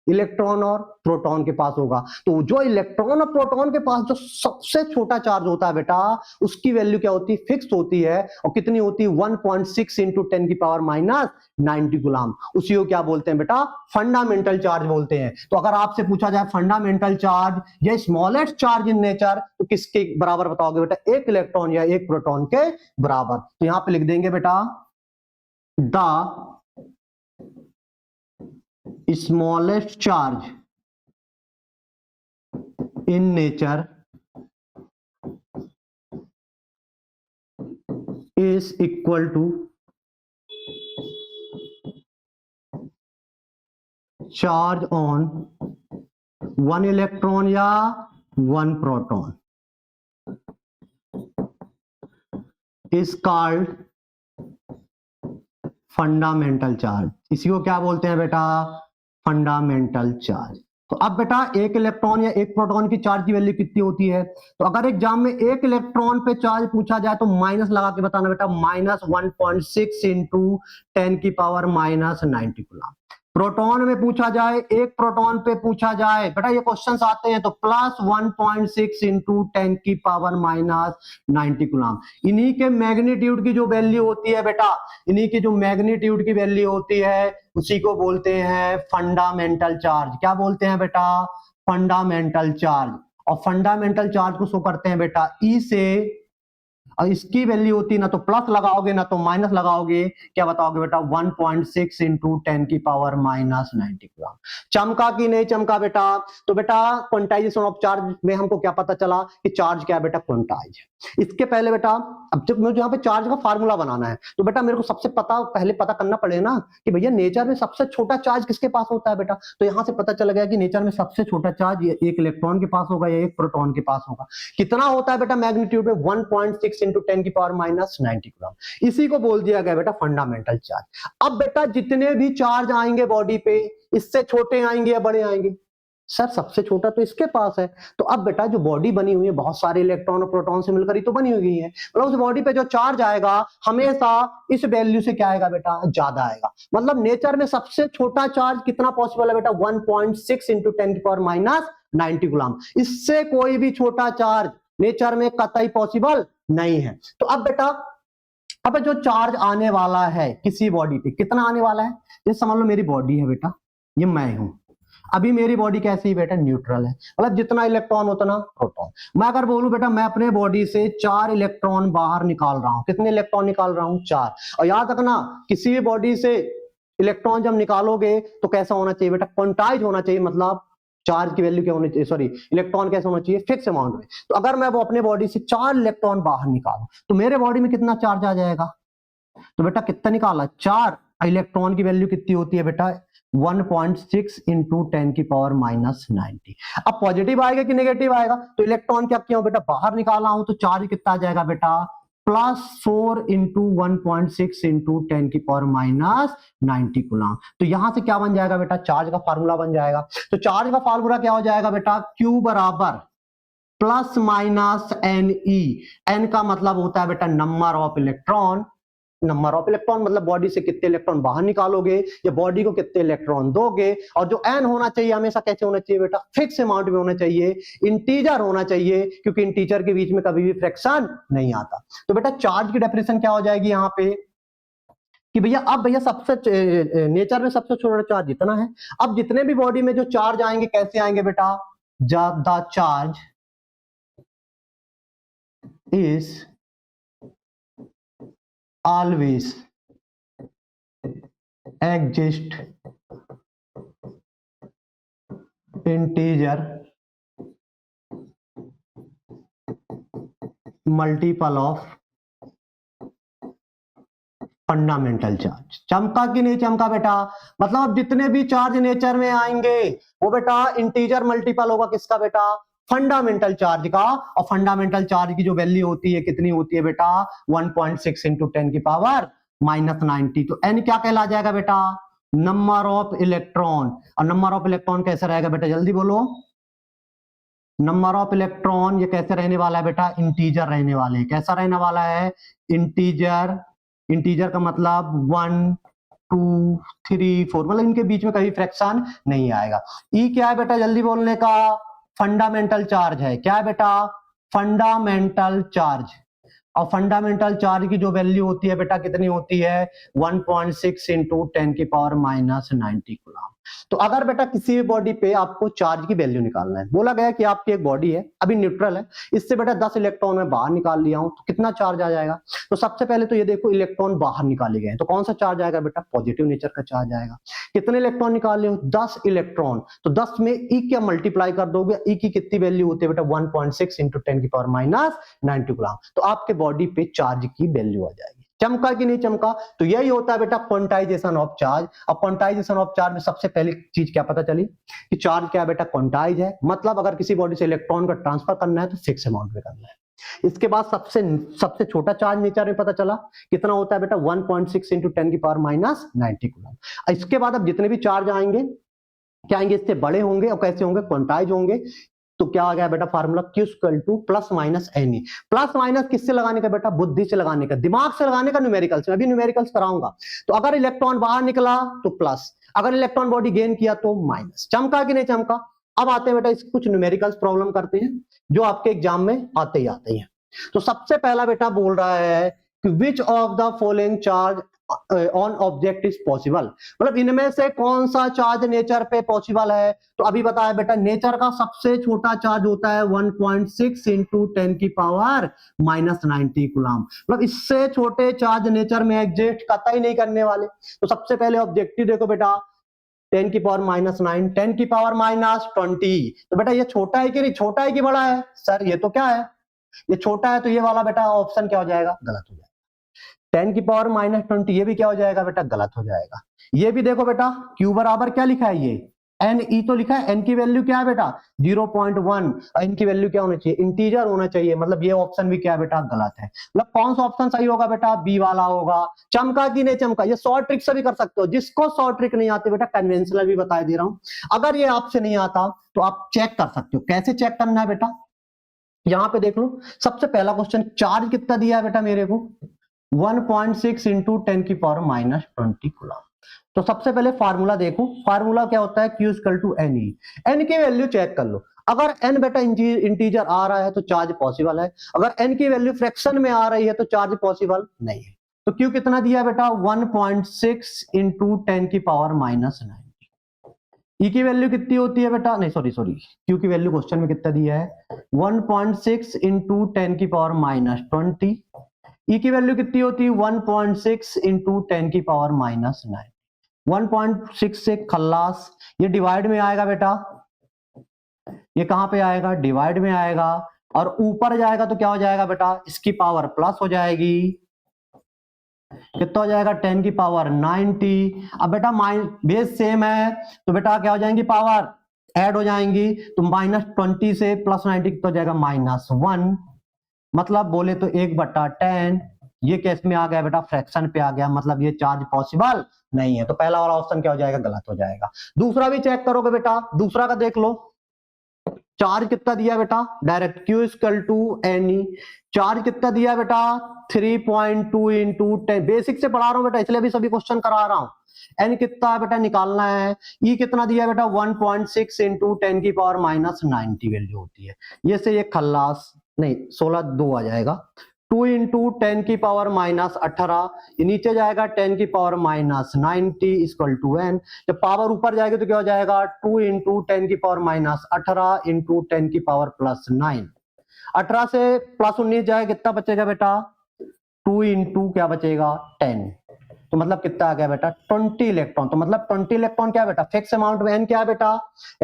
इलेक्ट्रॉन और प्रोटॉन के पास होगा। तो जो इलेक्ट्रॉन और प्रोटॉन के पास जो सबसे छोटा चार्ज होता है बेटा, उसकी वैल्यू क्या होती है, फिक्स होती है। और कितनी होती है, 1.6 इंटू 10⁻⁹ गुलाम। उसी को क्या बोलते हैं बेटा, फंडामेंटल चार्ज बोलते हैं। तो अगर आपसे पूछा जाए फंडामेंटल चार्ज या स्मॉलेस्ट चार्ज इन नेचर, तो किसके बराबर बताओगे बेटा, 1 इलेक्ट्रॉन या 1 प्रोटॉन के बराबर। तो यहां पे लिख देंगे बेटा the smallest charge in nature is equal to charge on 1 electron या 1 proton is called fundamental charge. इसी को क्या बोलते हैं बेटा, फंडामेंटल चार्ज। तो अब बेटा 1 इलेक्ट्रॉन या 1 प्रोटॉन की चार्ज की वैल्यू कितनी होती है, तो अगर एग्जाम में 1 इलेक्ट्रॉन पे चार्ज पूछा जाए तो माइनस लगा के बताना बेटा, -1.6 इंटू 10⁻⁻90 गुलाम। प्रोटॉन में पूछा जाए, 1 प्रोटॉन पे पूछा जाए बेटा, ये क्वेश्चंस आते हैं तो +1.6 इंटू 10⁻⁻90 गुलाम। इन्हीं के मैग्नीट्यूड की जो वैल्यू होती है बेटा, इन्हीं की जो मैग्नीट्यूड की वैल्यू होती है उसी को बोलते हैं फंडामेंटल चार्ज। क्या बोलते हैं बेटा, फंडामेंटल चार्ज। और फंडामेंटल चार्ज को शो करते हैं बेटा ई से, और इसकी वैल्यू होती है ना तो प्लस लगाओगे ना तो माइनस लगाओगे, क्या बताओगे बेटा, 1.6 इंटू 10⁻⁻90 ग्राम। चमका कि नहीं चमका बेटा। तो बेटा क्वांटाइजेशन ऑफ चार्ज में हमको क्या पता चला कि चार्ज क्या है बेटा, क्वांटाइज है। इसके पहले बेटा, अब जब मुझे यहाँ पे चार्ज का फार्मूला बनाना है तो बेटा मेरे को सबसे पहले पता करना पड़ेगा ना कि भैया नेचर में सबसे छोटा चार्ज किसके पास होता है बेटा। तो यहां से पता चला गया कि नेचर में सबसे छोटा चार्ज 1 इलेक्ट्रॉन के पास होगा या 1 प्रोटॉन के पास होगा। कितना होता है बेटा मैग्नीट्यूड में, 1.6 इंटू 10⁻⁻90 ग्राम। इसी को बोल दिया गया बेटा फंडामेंटल चार्ज। अब बेटा जितने भी चार्ज आएंगे बॉडी पे, इससे छोटे आएंगे या बड़े आएंगे, सर सबसे छोटा तो इसके पास है। तो अब बेटा जो बॉडी बनी हुई है बहुत सारे इलेक्ट्रॉन और प्रोटॉन से मिलकर ही तो बनी हुई है, मतलब उस बॉडी पे जो चार्ज आएगा हमेशा इस वैल्यू से क्या आएगा बेटा, ज्यादा आएगा। मतलब नेचर में सबसे छोटा चार्ज कितना पॉसिबल है बेटा, 1.6 इंटू 10⁻⁹90 गुलाम। इससे कोई भी छोटा चार्ज नेचर में कतई पॉसिबल नहीं है। तो अब बेटा अब जो चार्ज आने वाला है किसी बॉडी पे, कितना आने वाला है, जैसे समझ लो मेरी बॉडी है बेटा, ये मैं हूं। अभी मेरी बॉडी कैसी है बेटा, न्यूट्रल है, मतलब जितना इलेक्ट्रॉन उतना प्रोटॉन। मैं अगर बोलूं बेटा मैं अपने बॉडी से 4 इलेक्ट्रॉन बाहर निकाल रहा हूं, कितने इलेक्ट्रॉन निकाल रहा हूं, 4। और याद रखना किसी भी बॉडी से इलेक्ट्रॉन जब निकालोगे तो कैसा होना चाहिए बेटा, क्वांटाइज होना चाहिए। मतलब चार्ज की वैल्यू क्या होनी चाहिए, सॉरी इलेक्ट्रॉन कैसा होना चाहिए, फिक्स अमाउंट में। तो अगर मैं वो अपने बॉडी से 4 इलेक्ट्रॉन बाहर निकालूं तो मेरे बॉडी में कितना चार्ज आ जाएगा, तो बेटा कितना निकाला, 4 इलेक्ट्रॉन की वैल्यू कितनी होती है बेटा 1.6 इंटू 10 की पावर माइनस 90। अब पॉजिटिव आएगा कि नेगेटिव आएगा, तो इलेक्ट्रॉन क्या किया बेटा बाहर निकाला हूं, तो चार्ज कितना आ जाएगा बेटा +4 इंटू 1.6 इंटू 10 की पावर माइनस 90 कूलम। तो यहां से क्या बन जाएगा बेटा चार्ज का फार्मूला बन जाएगा। तो चार्ज का फार्मूला क्या हो जाएगा बेटा Q बराबर प्लस माइनस NE। एन का मतलब होता है बेटा number of electron, number of electron मतलब बॉडी से कितने इलेक्ट्रॉन बाहर निकालोगे या बॉडी को कितने इलेक्ट्रॉन दोगे। और जो एन होना चाहिए हमेशा कैसे होना चाहिए बेटा फिक्स अमाउंट में होना चाहिए, इंटीजर होना चाहिए, क्योंकि इंटीजर के बीच में कभी भी फ्रैक्शन नहीं आता। तो बेटा चार्ज की डेफिनेशन क्या हो जाएगी यहाँ पे कि भैया अब भैया सबसे नेचर में सबसे छोटा चार्ज जितना है, अब जितने भी बॉडी में जो चार्ज आएंगे कैसे आएंगे बेटा ज्यादा charge is always exist integer multiple of fundamental charge. चमका कि नहीं चमका बेटा, मतलब अब जितने भी चार्ज नेचर में आएंगे वो बेटा इंटीजर मल्टीपल होगा किसका बेटा फंडामेंटल चार्ज का। और फंडामेंटल चार्ज की जो वैल्यू होती है कितनी होती है बेटा 1.6 इंटू 10 की पावर माइनस 90। तो एन क्या कहला जाएगा बेटा नंबर ऑफ इलेक्ट्रॉन। और नंबर ऑफ इलेक्ट्रॉन कैसे रहेगा बेटा जल्दी बोलो, नंबर ऑफ इलेक्ट्रॉन ये कैसे रहने वाला है बेटा इंटीजर रहने वाले हैं। कैसा रहने वाला है इंटीजर, इंटीजर का मतलब 1 2 3 4 मतलब इनके बीच में कभी फ्रैक्शन नहीं आएगा। ई क्या है बेटा जल्दी बोलने का फंडामेंटल चार्ज है। क्या है बेटा फंडामेंटल चार्ज। और फंडामेंटल चार्ज की जो वैल्यू होती है बेटा कितनी होती है 1.6 इंटू 10 की पावर माइनस 90 कूलम। तो अगर बेटा किसी भी बॉडी पे आपको चार्ज की वैल्यू निकालना है, बोला गया कि आपकी एक बॉडी है अभी न्यूट्रल है, इससे बेटा 10 इलेक्ट्रॉन मैं बाहर निकाल लिया हूं तो कितना चार्ज आ जाएगा। तो सबसे पहले तो ये देखो इलेक्ट्रॉन बाहर निकाले गए तो कौन सा चार्ज आएगा बेटा पॉजिटिव नेचर का चार्ज आएगा। कितने इलेक्ट्रॉन निकाले हो 10 इलेक्ट्रॉन, तो 10 में ई क्या मल्टीप्लाई कर दोगे, ई की कितनी वैल्यू होती है बेटा 1.6 इंटू 10 की पावर माइनस 90 कूलम। तो आपके बॉडी पे चार्ज की वैल्यू आ जाएगी। चमका कि नहीं चमका, तो यही होता है बेटा क्वांटाइजेशन ऑफ चार्ज। अब क्वांटाइजेशन ऑफ चार्ज में सबसे पहली चीज क्या पता चली कि चार्ज क्या है बेटा क्वांटाइज है, मतलब अगर किसी बॉडी से इलेक्ट्रॉन का ट्रांसफर करना है तो फिक्स अमाउंट में करना है। इसके बाद सबसे छोटा चार्ज नेचर में पता चला कितना होता है बेटा 1.6 इंटू 10 की पावर माइनस 90 कूलम। इसके बाद अब जितने भी चार्ज आएंगे क्या आएंगे इससे बड़े होंगे और कैसे होंगे क्वांटाइज होंगे। तो क्या आ गया बेटा formula Q equal two plus minus NE। Plus minus किससे लगाने का बेटा बुद्धि से लगाने का, दिमाग से लगाने का, न्यूमेरिकल्स में अभी न्यूमेरिकल्स कराऊंगा। तो अगर इलेक्ट्रॉन बाहर निकला तो प्लस, अगर इलेक्ट्रॉन बॉडी गेन किया तो माइनस। चमका कि नहीं चमका। अब आते हैं बेटा इस कुछ न्यूमेरिकल्स प्रॉब्लम करते हैं जो आपके एग्जाम में आते ही आते हैं। तो सबसे पहला बेटा बोल रहा है कि which of the following charge on object is possible, मतलब इनमें से कौन सा चार्ज नेचर पे पॉसिबल है। तो अभी बताया बेटा नेचर का सबसे छोटा चार्ज होता है 1.6 इंटू 10 की पावर माइनस 90 कूलम, मतलब इससे छोटे चार्ज नेचर में एग्जिस्ट कतई नहीं करने वाले। तो सबसे पहले ऑब्जेक्टिव देखो बेटा 10 की पावर माइनस 9, 10 की पावर माइनस 20। तो बेटा ये छोटा है कि नहीं, छोटा है कि बड़ा है सर, ये तो क्या है ये छोटा है, तो ये वाला बेटा ऑप्शन क्या हो जाएगा गलत हो जाएगा। 10 की पावर माइनस 20 ये भी क्या हो जाएगा बेटा गलत हो जाएगा। ये भी देखो बेटा Q बराबर क्या लिखा है ये NE तो लिखा है, N की वैल्यू क्या है बेटा 0.1, N की वैल्यू क्या होना चाहिए इंटीजर होना चाहिए, मतलब ये ऑप्शन भी क्या है बेटा गलत है। मतलब कौन सा ऑप्शन सही होगा बेटा बी वाला होगा। चमका कि नहीं चमका, ये शॉर्ट ट्रिक से भी कर सकते हो, जिसको शॉर्ट ट्रिक नहीं आती बेटा कन्वेंशनल भी बता दे रहा हूं। अगर ये आपसे नहीं आता तो आप चेक कर सकते हो। कैसे चेक करना है बेटा, यहां पे देख लो सबसे पहला क्वेश्चन चार्ज कितना दिया है बेटा मेरे को 1.6 इंटू 10 की पावर माइनस 20 कूलम। तो सबसे पहले फार्मूला देखो, फार्मूला क्या होता है Q equal to NE। N की वैल्यू चेक कर लो, अगर N बेटा इंटीजर आ रहा है तो चार्ज पॉसिबल है, अगर N की वैल्यू फ्रैक्शन में आ रही है तो चार्ज पॉसिबल नहीं है। तो Q कितना दिया बेटा 1.6 इंटू 10 की पावर माइनस 90। E की वैल्यू कितनी होती है बेटा, नहीं सॉरी Q की वैल्यू क्वेश्चन में कितना दिया है 1.6 इंटू 10 की पावर माइनस 20। E की वैल्यू कितनी होती है 1.6 इंटू 10 की पावर माइनस 9। 1.6 से खल्लास, ये डिवाइड में आएगा बेटा, ये कहां पे आएगा डिवाइड में आएगा, और ऊपर जाएगा तो क्या हो जाएगा बेटा इसकी पावर प्लस हो जाएगी, कितना हो जाएगा 10 की पावर 90। अब बेटा बेस सेम है तो बेटा क्या हो जाएंगी, पावर ऐड हो जाएंगी, तो -20 से +90 कितना हो जाएगा -1। मतलब बोले तो 1/10। ये केस में आ गया बेटा, फ्रैक्शन पे आ गया, मतलब ये चार्ज पॉसिबल नहीं है। तो पहला वाला ऑप्शन क्या हो जाएगा, गलत हो जाएगा। दूसरा भी चेक करोगे बेटा, दूसरा का देख लो। चार्ज कितना दिया बेटा, डायरेक्ट Q = NE। चार्ज कितना दिया बेटा 3.2 इंटू 10। बेसिक से पढ़ा रहा हूं बेटा, इसलिए भी सभी क्वेश्चन करा रहा हूं। एन कितना है बेटा निकालना है। ई कितना दिया बेटा 1.6 इंटू 10 की पावर -90 वैल्यू होती है। ये से ये खल्लास नहीं 16 2 आ जाएगा। 2 इंटू 10 की पावर -18, नीचे जाएगा 10 की पावर -90 = n। जब पावर ऊपर जाएगी तो क्या हो जाएगा 2 इंटू 10 की पावर -18 इंटू 10 की पावर +9। 18 से +19 जाएगा, कितना बचेगा बेटा 2 इंटू क्या बचेगा 10। तो मतलब कितना आ गया बेटा 20 इलेक्ट्रॉन। तो मतलब 20 इलेक्ट्रॉन क्या बेटा फिक्स अमाउंट में। एन क्या है बेटा,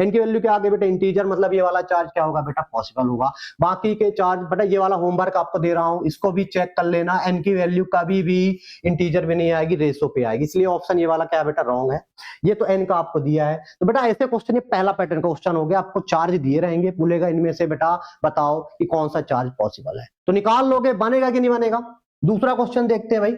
एन की वैल्यू क्या आ गई बेटा इंटीजर, मतलब ये वाला चार्ज क्या होगा बेटा पॉसिबल होगा। बाकी के चार्ज बेटा ये वाला होमवर्क आपको दे रहा हूं, इसको भी चेक कर लेना। एन की वैल्यू कभी भी इंटीजर में नहीं आएगी, रेशो पे आएगी, इसलिए ऑप्शन ये वाला क्या बेटा रॉन्ग है। ये तो एन का आपको दिया है। तो बेटा ऐसे क्वेश्चन, ये पहला पैटर्न का क्वेश्चन हो गया, आपको चार्ज दिए रहेंगे, बोलेगा इनमें से बेटा बताओ कि कौन सा चार्ज पॉसिबल है, तो निकाल लोगे, बनेगा कि नहीं बनेगा। दूसरा क्वेश्चन देखते हैं भाई।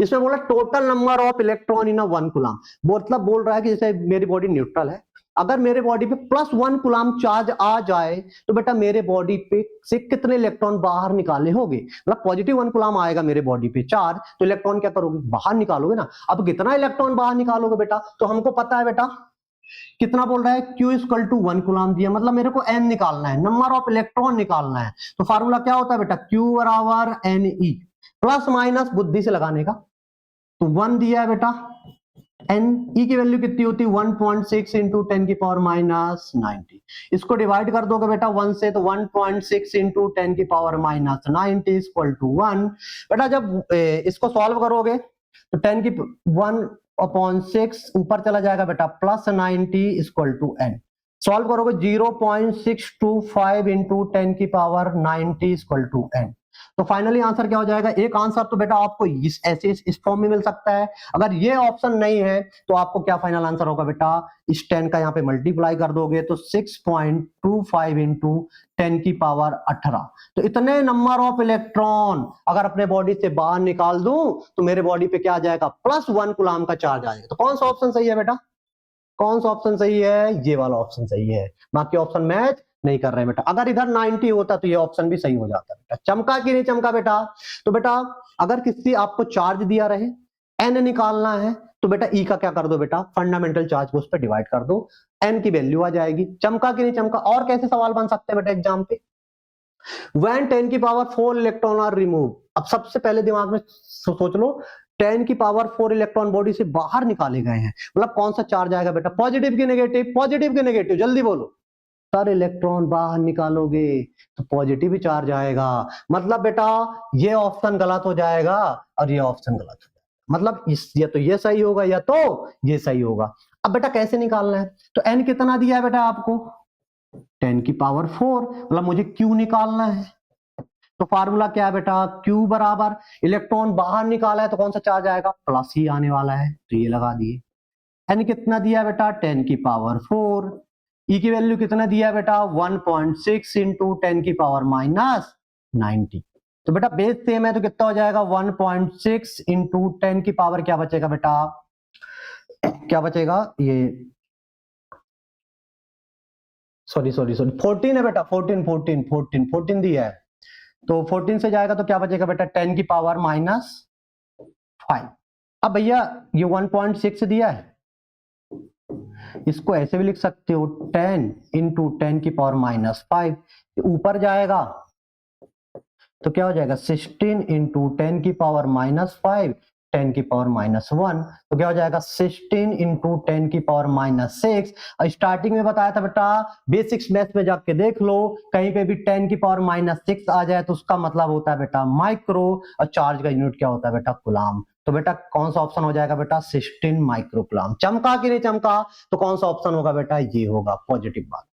इसमें बोला total number of electron in 1 coulomb. मतलब बोल रहा है कि जैसे मेरी बॉडी न्यूट्रल है, अगर मेरे बॉडी पे +1 कूलम चार्ज आ जाए तो बेटा मेरे बॉडी पे से कितने इलेक्ट्रॉन बाहर निकाले होंगे। मतलब +1 कूलम आएगा मेरे बॉडी पे चार्ज, तो इलेक्ट्रॉन क्या करोगे बाहर निकालोगे ना। अब कितना इलेक्ट्रॉन बाहर निकालोगे बेटा, तो हमको पता है बेटा कितना बोल रहा है Q = 1 कूलम दिया, मतलब मेरे को n निकालना है, नंबर ऑफ इलेक्ट्रॉन निकालना है। तो फार्मूला क्या होता है बेटा Q = Ne, प्लस माइनस बुद्धि से लगाने का। तो 1 दिया है बेटा, एन ई की वैल्यू कितनी होती है 1.6 इंटू 10 की पावर -90। इसको डिवाइड कर दोगे बेटा 1 से, तो 1.6 इंटू 10 की पावर -90 = 1। बेटा जब इसको सॉल्व करोगे तो 10 की 1/6 ऊपर चला जाएगा बेटा +90 = n। सॉल्व करोगे 0.625 इंटू 10 की पावर 90 = n। तो फाइनली आंसर क्या हो जाएगा। एक आंसर तो बेटा आपको इस फॉर्म में मिल सकता है। अगर ये ऑप्शन नहीं है तो आपको क्या फाइनल आंसर होगा बेटा, इस 10 का यहाँ पे मल्टीप्लाई कर दोगे तो 6.25 इंटू 10 की पावर 18। तो इतने नंबर ऑफ इलेक्ट्रॉन अगर अपने बॉडी से बाहर निकाल दूं तो मेरे बॉडी पे क्या आ जाएगा +1 कूलम का चार्ज आ जाएगा। तो कौन सा ऑप्शन सही है बेटा, कौन सा ऑप्शन सही है, ये वाला ऑप्शन सही है। बाकी ऑप्शन मैच नहीं कर रहे बेटा। अगर इधर 90 होता तो ये ऑप्शन भी सही हो जाता बेटा। चमका कि नहीं चमका बेटा। तो बेटा अगर किसी आपको चार्ज दिया रहे, एन निकालना है, तो बेटा ई का क्या कर दो बेटा फंडामेंटल चार्ज को उस पर डिवाइड कर दो, एन की वैल्यू आ जाएगी। चमका कि नहीं चमका। और कैसे सवाल बन सकते हैं बेटा एग्जाम पे, when 10 की पावर 4 इलेक्ट्रॉन आर रिमूव। अब सबसे पहले दिमाग में सोच लो 10 की पावर 4 इलेक्ट्रॉन बॉडी से बाहर निकाले गए हैं, मतलब कौन सा चार्ज आएगा बेटा, पॉजिटिव की नेगेटिव, पॉजिटिव की नेगेटिव, जल्दी बोलो। सर इलेक्ट्रॉन बाहर निकालोगे तो पॉजिटिव ही चार्ज आएगा, मतलब बेटा ये ऑप्शन गलत हो जाएगा और ये ऑप्शन गलत हो जाएगा। मतलब या तो ये सही होगा या तो ये सही होगा। अब बेटा कैसे निकालना है, तो एन कितना दिया है बेटा आपको 10 की पावर 4, मतलब मुझे क्यू निकालना है। तो फार्मूला क्या है बेटा Q बराबर इलेक्ट्रॉन बाहर निकाला है तो कौन सा चार्ज आएगा प्लस ही आने वाला है, तो ये लगा दिए। एन कितना दिया बेटा 10 की पावर 4, ई की वैल्यू कितना दिया बेटा 1.6 इंटू 10 की पावर -90। तो बेटा बेस सेम है तो कितना हो जाएगा 1.6 इंटू 10 की पावर क्या बचेगा बेटा, क्या बचेगा ये सॉरी 14 है बेटा, 14 दिया है। तो 14 से जाएगा तो क्या बचेगा बेटा 10 की पावर -5। अब भैया ये 1.6 दिया है, इसको ऐसे भी लिख सकते हो 10 इंटू 10 की पावर -5, ऊपर जाएगा तो क्या हो जाएगा 16 इंटू 10 की पावर -5 10 की पावर -1, तो क्या हो जाएगा 16 इंटू 10 की पावर -6। स्टार्टिंग में बताया था बेटा बेसिक्स मैथ में जाके देख लो, कहीं पे भी 10 की पावर -6 आ जाए तो उसका मतलब होता है बेटा माइक्रो, और चार्ज का यूनिट क्या होता है बेटा कूलम। तो बेटा कौन सा ऑप्शन हो जाएगा बेटा 16 माइक्रो कूलम। चमका कि नहीं चमका, तो कौन सा ऑप्शन होगा बेटा ये होगा पॉजिटिव बात।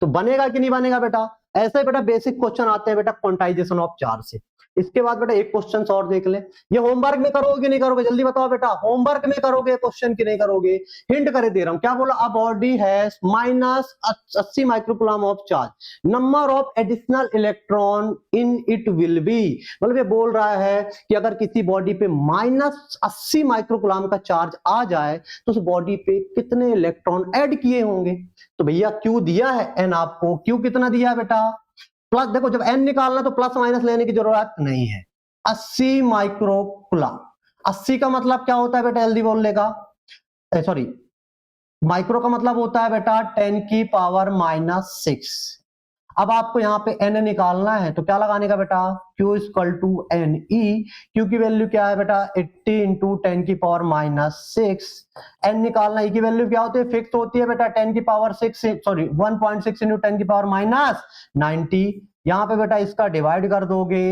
तो बनेगा कि नहीं बनेगा बेटा? ऐसे बेटा बेसिक क्वेश्चन आते हैं बेटा क्वांटाइजेशन ऑफ चार्ज से। इसके बाद बेटा एक क्वेश्चन और देख ले, ये होमवर्क में करोगे कि नहीं करोगे, जल्दी बताओ बेटा, होमवर्क में करोगे क्वेश्चन की नहीं करोगे? हिंट करे दे रहा हूं, क्या बोला? A body has minus 80 microcoulomb of charge, number of additional electron in it will be, मतलब ये बोल रहा है कि अगर किसी बॉडी पे माइनस 80 माइक्रोकूलम का चार्ज आ जाए तो उस बॉडी पे कितने इलेक्ट्रॉन ऐड किए होंगे। तो भैया क्यू दिया है एन, आपको क्यू कितना दिया है बेटा? प्लस, देखो जब एन निकालना तो प्लस माइनस लेने की जरूरत नहीं है, 80 माइक्रोकूलम। 80 का मतलब क्या होता है बेटा, जल्दी बोल लेगा? सॉरी, माइक्रो का मतलब होता है बेटा 10 की पावर -6। अब आपको यहाँ पे n निकालना है तो क्या लगाने का बेटा? Q equal to N E. Q की वैल्यू क्या है बेटा? 80 इंटू 10 की पावर -6। n निकालना, e की वैल्यू क्या होती है? फिक्स होती है बेटा 10 की पावर 6, सॉरी 1.6 इंटू 10 की पावर -90। यहाँ पे बेटा इसका डिवाइड कर दोगे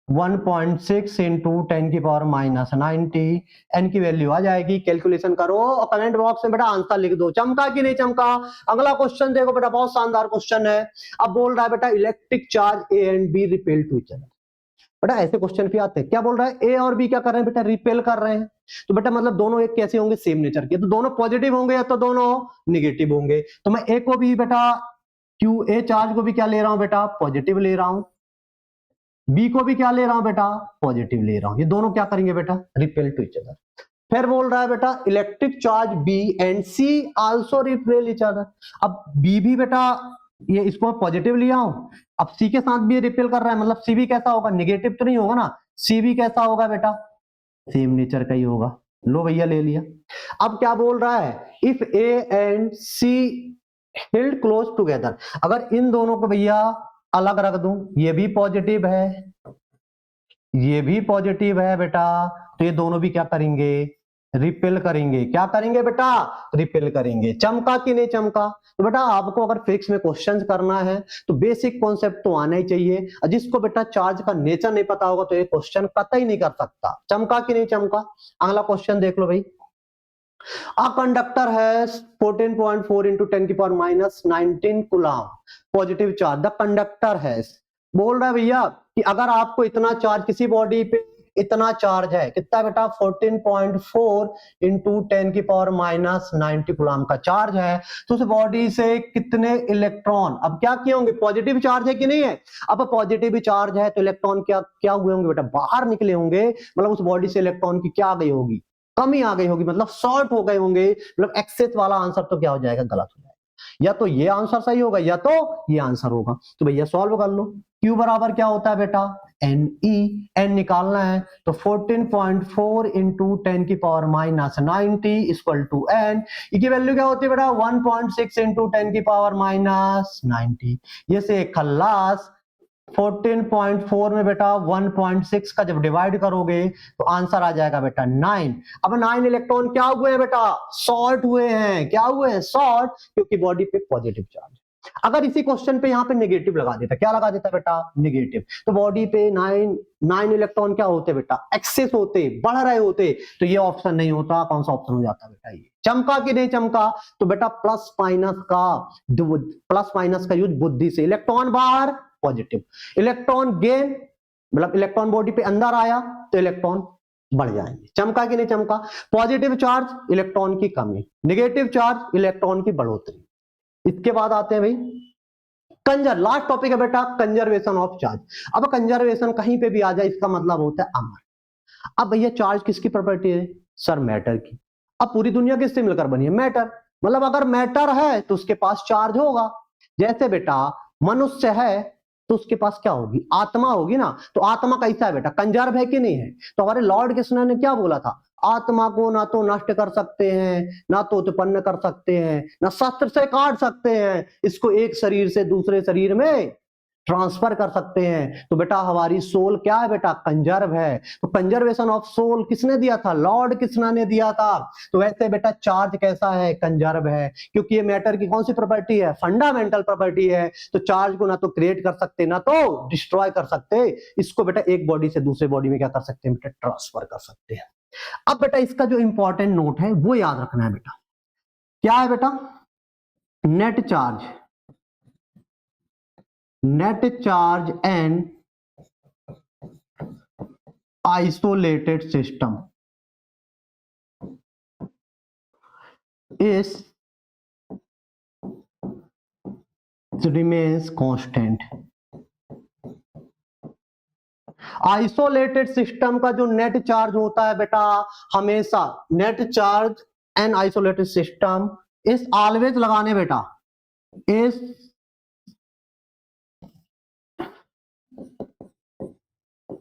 1.6 इंटू 10 की पावर -90, एन की वैल्यू आ जाएगी। कैलकुलेशन करो और कमेंट बॉक्स में बेटा आंसर लिख दो। चमका कि नहीं चमका? अगला क्वेश्चन देखो बेटा, बहुत शानदार क्वेश्चन है। अब बोल रहा है बेटा electric charge A and B repel to each other. बेटा ऐसे क्वेश्चन भी आते हैं, क्या बोल रहा है? ए और बी क्या कर रहे हैं बेटा? रिपेल कर रहे हैं। तो बेटा मतलब दोनों एक कैसे होंगे? सेम नेचर के, तो दोनों पॉजिटिव होंगे या तो दोनों निगेटिव होंगे। तो मैं ए को भी बेटा क्यू ए चार्ज को भी क्या ले रहा हूं बेटा? पॉजिटिव ले रहा हूं। बी को भी क्या ले रहा हूं बेटा? पॉजिटिव ले रहा हूं। ये दोनों क्या करेंगे बेटा? Repel to each other. फिर बोल रहा है बेटा electric charge B and C also repel each other. अब बी भी बेटा, ये इसको पॉजिटिव लिया हूं, अब सी के साथ भी रिपेल कर रहा है, मतलब सी भी कैसा होगा? निगेटिव तो नहीं होगा ना, सी भी कैसा होगा बेटा? सेम नेचर का ही होगा। लो भैया ले लिया। अब क्या बोल रहा है? If A and C held close together, अगर इन दोनों को भैया अलग रख दूं, ये भी पॉजिटिव है, ये भी पॉजिटिव है बेटा, तो ये दोनों भी क्या करेंगे? रिपेल करेंगे। क्या करेंगे बेटा? रिपेल करेंगे। चमका कि नहीं चमका? तो बेटा आपको अगर फिजिक्स में क्वेश्चंस करना है तो बेसिक कॉन्सेप्ट तो आना ही चाहिए, और जिसको बेटा चार्ज का नेचर नहीं पता होगा तो ये क्वेश्चन कतई नहीं कर सकता। चमका कि नहीं चमका? अगला क्वेश्चन देख लो भाई। A conductor has 14.4 into 10 की power -19 coulomb positive charge. The conductor has, बोल रहा है भैया कि अगर आपको इतना चार्ज, किसी बॉडी पे इतना चार्ज है, कितना बेटा? 14.4 इंटू 10 की पावर -90 कूलम का चार्ज है, तो उस बॉडी से कितने इलेक्ट्रॉन, अब क्या किए होंगे? पॉजिटिव चार्ज है कि नहीं है? अब पॉजिटिव चार्ज है तो इलेक्ट्रॉन क्या क्या हुए होंगे बेटा? बाहर निकले होंगे, मतलब उस बॉडी से इलेक्ट्रॉन की क्या आ गई होगी? कमी आ गई होगी, मतलब शॉर्ट हो गए होंगे। मतलब एक्सेस वाला आंसर तो क्या हो जाएगा? गलत हो जाएगा। या तो ये आंसर सही होगा या तो ये आंसर होगा। तो भैया सॉल्व कर लो। Q बराबर क्या होता है बेटा? N E. एन निकालना है तो 14.4 इंटू 10 की पावर -90 इक्वल टू एन। की वैल्यू क्या होती है बेटा? 1.6 इंटू 10 की पावर -90। ये से खल्लास 14.4 में बेटा 1.6 का जब डिवाइड करोगे तो आंसर आ जाएगा बेटा 9। अब 9 इलेक्ट्रॉन क्या हुए हैं बेटा? शॉर्ट हुए हैं। क्या हुए हैं? शॉर्ट, क्योंकि बॉडी पे पॉजिटिव चार्ज। अगर इसी क्वेश्चन पे यहाँ पे नेगेटिव लगा देता, क्या लगा देता बेटा? नेगेटिव, तो बॉडी पे 9 इलेक्ट्रॉन क्या होते बेटा? एक्सेस होते, बढ़ रहे होते, तो ये ऑप्शन नहीं होता। कौन सा ऑप्शन हो जाता बेटा? ये। चमका कि नहीं चमका? तो बेटा प्लस माइनस का यूज बुद्धि से। इलेक्ट्रॉन बाहर, पॉजिटिव। इलेक्ट्रॉन गेन, मतलब इलेक्ट्रॉन बॉडी पे अंदर आया तो इलेक्ट्रॉन बढ़ जाएंगे। चमका कि नहीं चमका? पॉजिटिव चार्ज इलेक्ट्रॉन की कमी, नेगेटिव चार्ज इलेक्ट्रॉन की बढ़ोतरी। इसके बाद आते हैं भाई कंजर, लास्ट टॉपिक है बेटा कंजर्वेशन ऑफ चार्ज। अब कंजर्वेशन कहीं पे भी आ जाए इसका मतलब होता है अमर। अब भैया चार्ज किसकी प्रॉपर्टी है? सर मैटर की। अब पूरी दुनिया किससे मिलकर बनी है? मैटर। मतलब अगर मैटर है तो उसके पास चार्ज होगा। जैसे बेटा मनुष्य है तो उसके पास क्या होगी? आत्मा होगी ना। तो आत्मा कैसा है बेटा? कंजर्व है कि नहीं है? तो हमारे लॉर्ड कृष्ण ने क्या बोला था? आत्मा को ना तो नष्ट कर सकते हैं, ना तो उत्पन्न कर सकते हैं, ना शस्त्र से काट सकते हैं, इसको एक शरीर से दूसरे शरीर में ट्रांसफर कर सकते हैं। तो बेटा हमारी सोल क्या है बेटा? कंजर्व है। तो कंजर्वेशन ऑफ सोल किसने दिया था? लॉर्ड कृष्ण ने दिया था। तो वैसे बेटा चार्ज कैसा है? कंजर्व है, क्योंकि ये मैटर की कौन सी प्रॉपर्टी है? फंडामेंटल प्रॉपर्टी है। तो चार्ज को ना तो क्रिएट कर सकते ना तो डिस्ट्रॉय कर सकते, इसको बेटा एक बॉडी से दूसरे बॉडी में क्या कर सकते हैं बेटा? ट्रांसफर कर सकते हैं। अब बेटा इसका जो इंपॉर्टेंट नोट है वो याद रखना है बेटा। क्या है बेटा? Net charge net charge and isolated system is remains constant। Isolated system का जो नेट चार्ज होता है बेटा, हमेशा net charge and isolated system is always लगाने बेटा, इज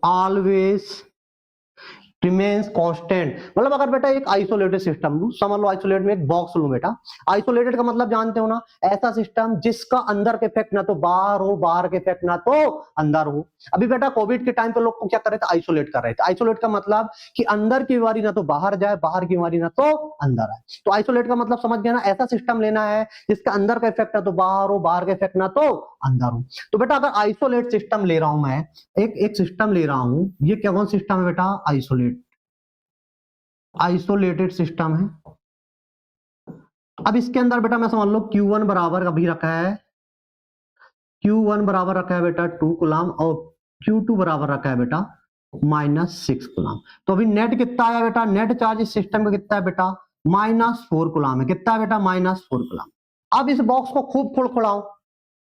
ऑलवेज रिमेन्स कांस्टेंट। मतलब अगर बेटा एक आइसोलेटेड सिस्टम लू, समझ लो आइसोलेट में एक बॉक्स लू बेटा, आइसोलेटेड का मतलब जानते हो ना, ऐसा सिस्टम जिसका अंदर के इफेक्ट ना तो बाहर हो, बाहर के इफेक्ट ना तो अंदर हो। अभी बेटा कोविड के टाइम पे लोग को क्या कर रहे थे, आइसोलेट कर रहे थे। आइसोलेट का मतलब कि अंदर की बीमारी ना तो बाहर जाए, बाहर की बीमारी ना तो अंदर आए। तो आइसोलेट का मतलब समझ गया ना, ऐसा सिस्टम लेना है जिसका अंदर का इफेक्ट ना तो बाहर हो, बाहर का इफेक्ट ना तो अंदर हो। तो बेटा अगर आइसोलेट सिस्टम ले रहा हूं मैं, एक सिस्टम ले रहा हूं, ये क्या कौन सिस्टम है बेटा, आइसोलेटेड सिस्टम है। अब इसके अंदर बेटा मैं समझ लो Q1 बराबर अभी रखा है, Q1 बराबर रखा है बेटा 2 कूलम और Q2 बराबर रखा है बेटा -6 कूलम। तो अभी नेट कितना आया बेटा, नेट चार्ज इस सिस्टम का कितना है बेटा, -4 कूलम है। कितना है बेटा, -4 कूलम। अब इस बॉक्स को खूब खुड़खुड़ाओ।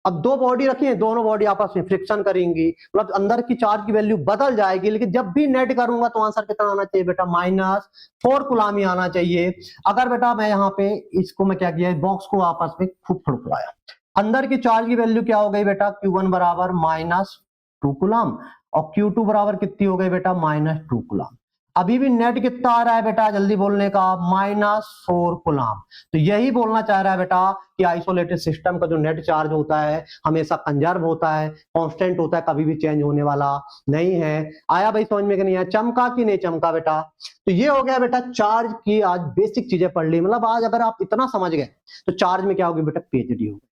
अब दो बॉडी रखी है, दोनों बॉडी आपस में फ्रिक्शन करेंगी, मतलब अंदर की चार्ज की वैल्यू बदल जाएगी, लेकिन जब भी नेट करूंगा तो आंसर कितना आना चाहिए बेटा, -4 कूलम ही आना चाहिए। अगर बेटा मैं यहाँ पे इसको मैं क्या किया, बॉक्स को आपस में खूब खुड़खुड़ाया, अंदर की चार्ज की वैल्यू क्या हो गई बेटा, Q1 बराबर -2 कूलम और Q2 बराबर कितनी हो गई बेटा, -2 कूलम। अभी भी नेट कितना आ रहा है बेटा, जल्दी बोलने का, -4 कूलम। तो यही बोलना चाह रहा है बेटा कि आइसोलेटेड सिस्टम का जो नेट चार्ज होता है हमेशा कंजर्व होता है, कांस्टेंट होता है, कभी भी चेंज होने वाला नहीं है। आया भाई समझ में कि नहीं आया, चमका कि नहीं चमका बेटा। तो ये हो गया बेटा चार्ज की आज बेसिक चीजें पढ़ ली। मतलब आज अगर आप इतना समझ गए तो चार्ज में क्या होगी बेटा, पीएचडी होगी।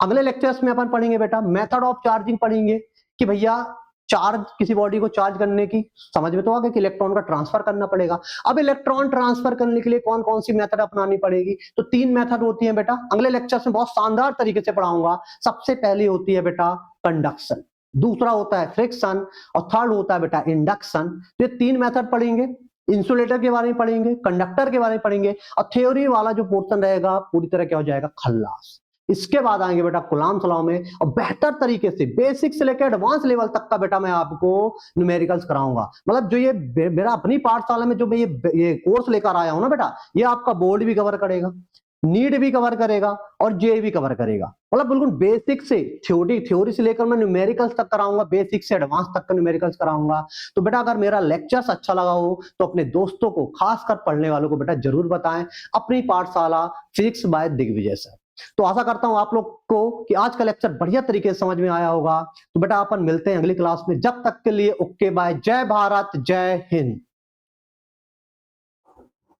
अगले लेक्चर्स में अपन पढ़ेंगे बेटा मेथड ऑफ चार्जिंग, पढ़ेंगे कि भैया चार्ज, किसी बॉडी को चार्ज करने की समझ में तो आ गया कि इलेक्ट्रॉन का ट्रांसफर करना पड़ेगा। अब इलेक्ट्रॉन ट्रांसफर करने के लिए कौन कौन सी मेथड अपनानी पड़ेगी, तो 3 मेथड होती है बेटा। अगले लेक्चर्स में बहुत शानदार तरीके से पढ़ाऊंगा। सबसे पहली होती है बेटा कंडक्शन, दूसरा होता है फ्रिक्शन और थर्ड होता है बेटा इंडक्शन। ये 3 मेथड पढ़ेंगे। इंसुलेटर के बारे में पढ़ेंगे, कंडक्टर के बारे में पढ़ेंगे और थ्योरी वाला जो पोर्शन रहेगा पूरी तरह क्या हो जाएगा, खल्लास। इसके बाद आएंगे बेटा कुलाम्स लॉ में और बेहतर तरीके से बेसिक से लेकर एडवांस लेवल तक का बेटा मैं आपको न्यूमेरिकल्स कराऊंगा। मतलब जो ये मेरा अपनी पाठशाला में जो मैं ये कोर्स लेकर आया हूं ना बेटा, ये आपका बोर्ड भी कवर करेगा, नीट भी कवर करेगा और जे भी कवर करेगा। मतलब बिल्कुल बेसिक से थ्योरी से लेकर मैं न्यूमेरिकल्स तक कराऊंगा, बेसिक से एडवांस तक का न्यूमेरिकल्स कराऊंगा। तो बेटा अगर मेरा लेक्चर्स अच्छा लगा हो तो अपने दोस्तों को, खासकर पढ़ने वालों को बेटा जरूर बताएं। अपनी पाठशाला फिजिक्स बाय दिग्विजय सर। तो आशा करता हूं आप लोग को कि आज का लेक्चर बढ़िया तरीके से समझ में आया होगा। तो बेटा अपन मिलते हैं अगली क्लास में, जब तक के लिए ओके बाय, जय भारत जय हिंद।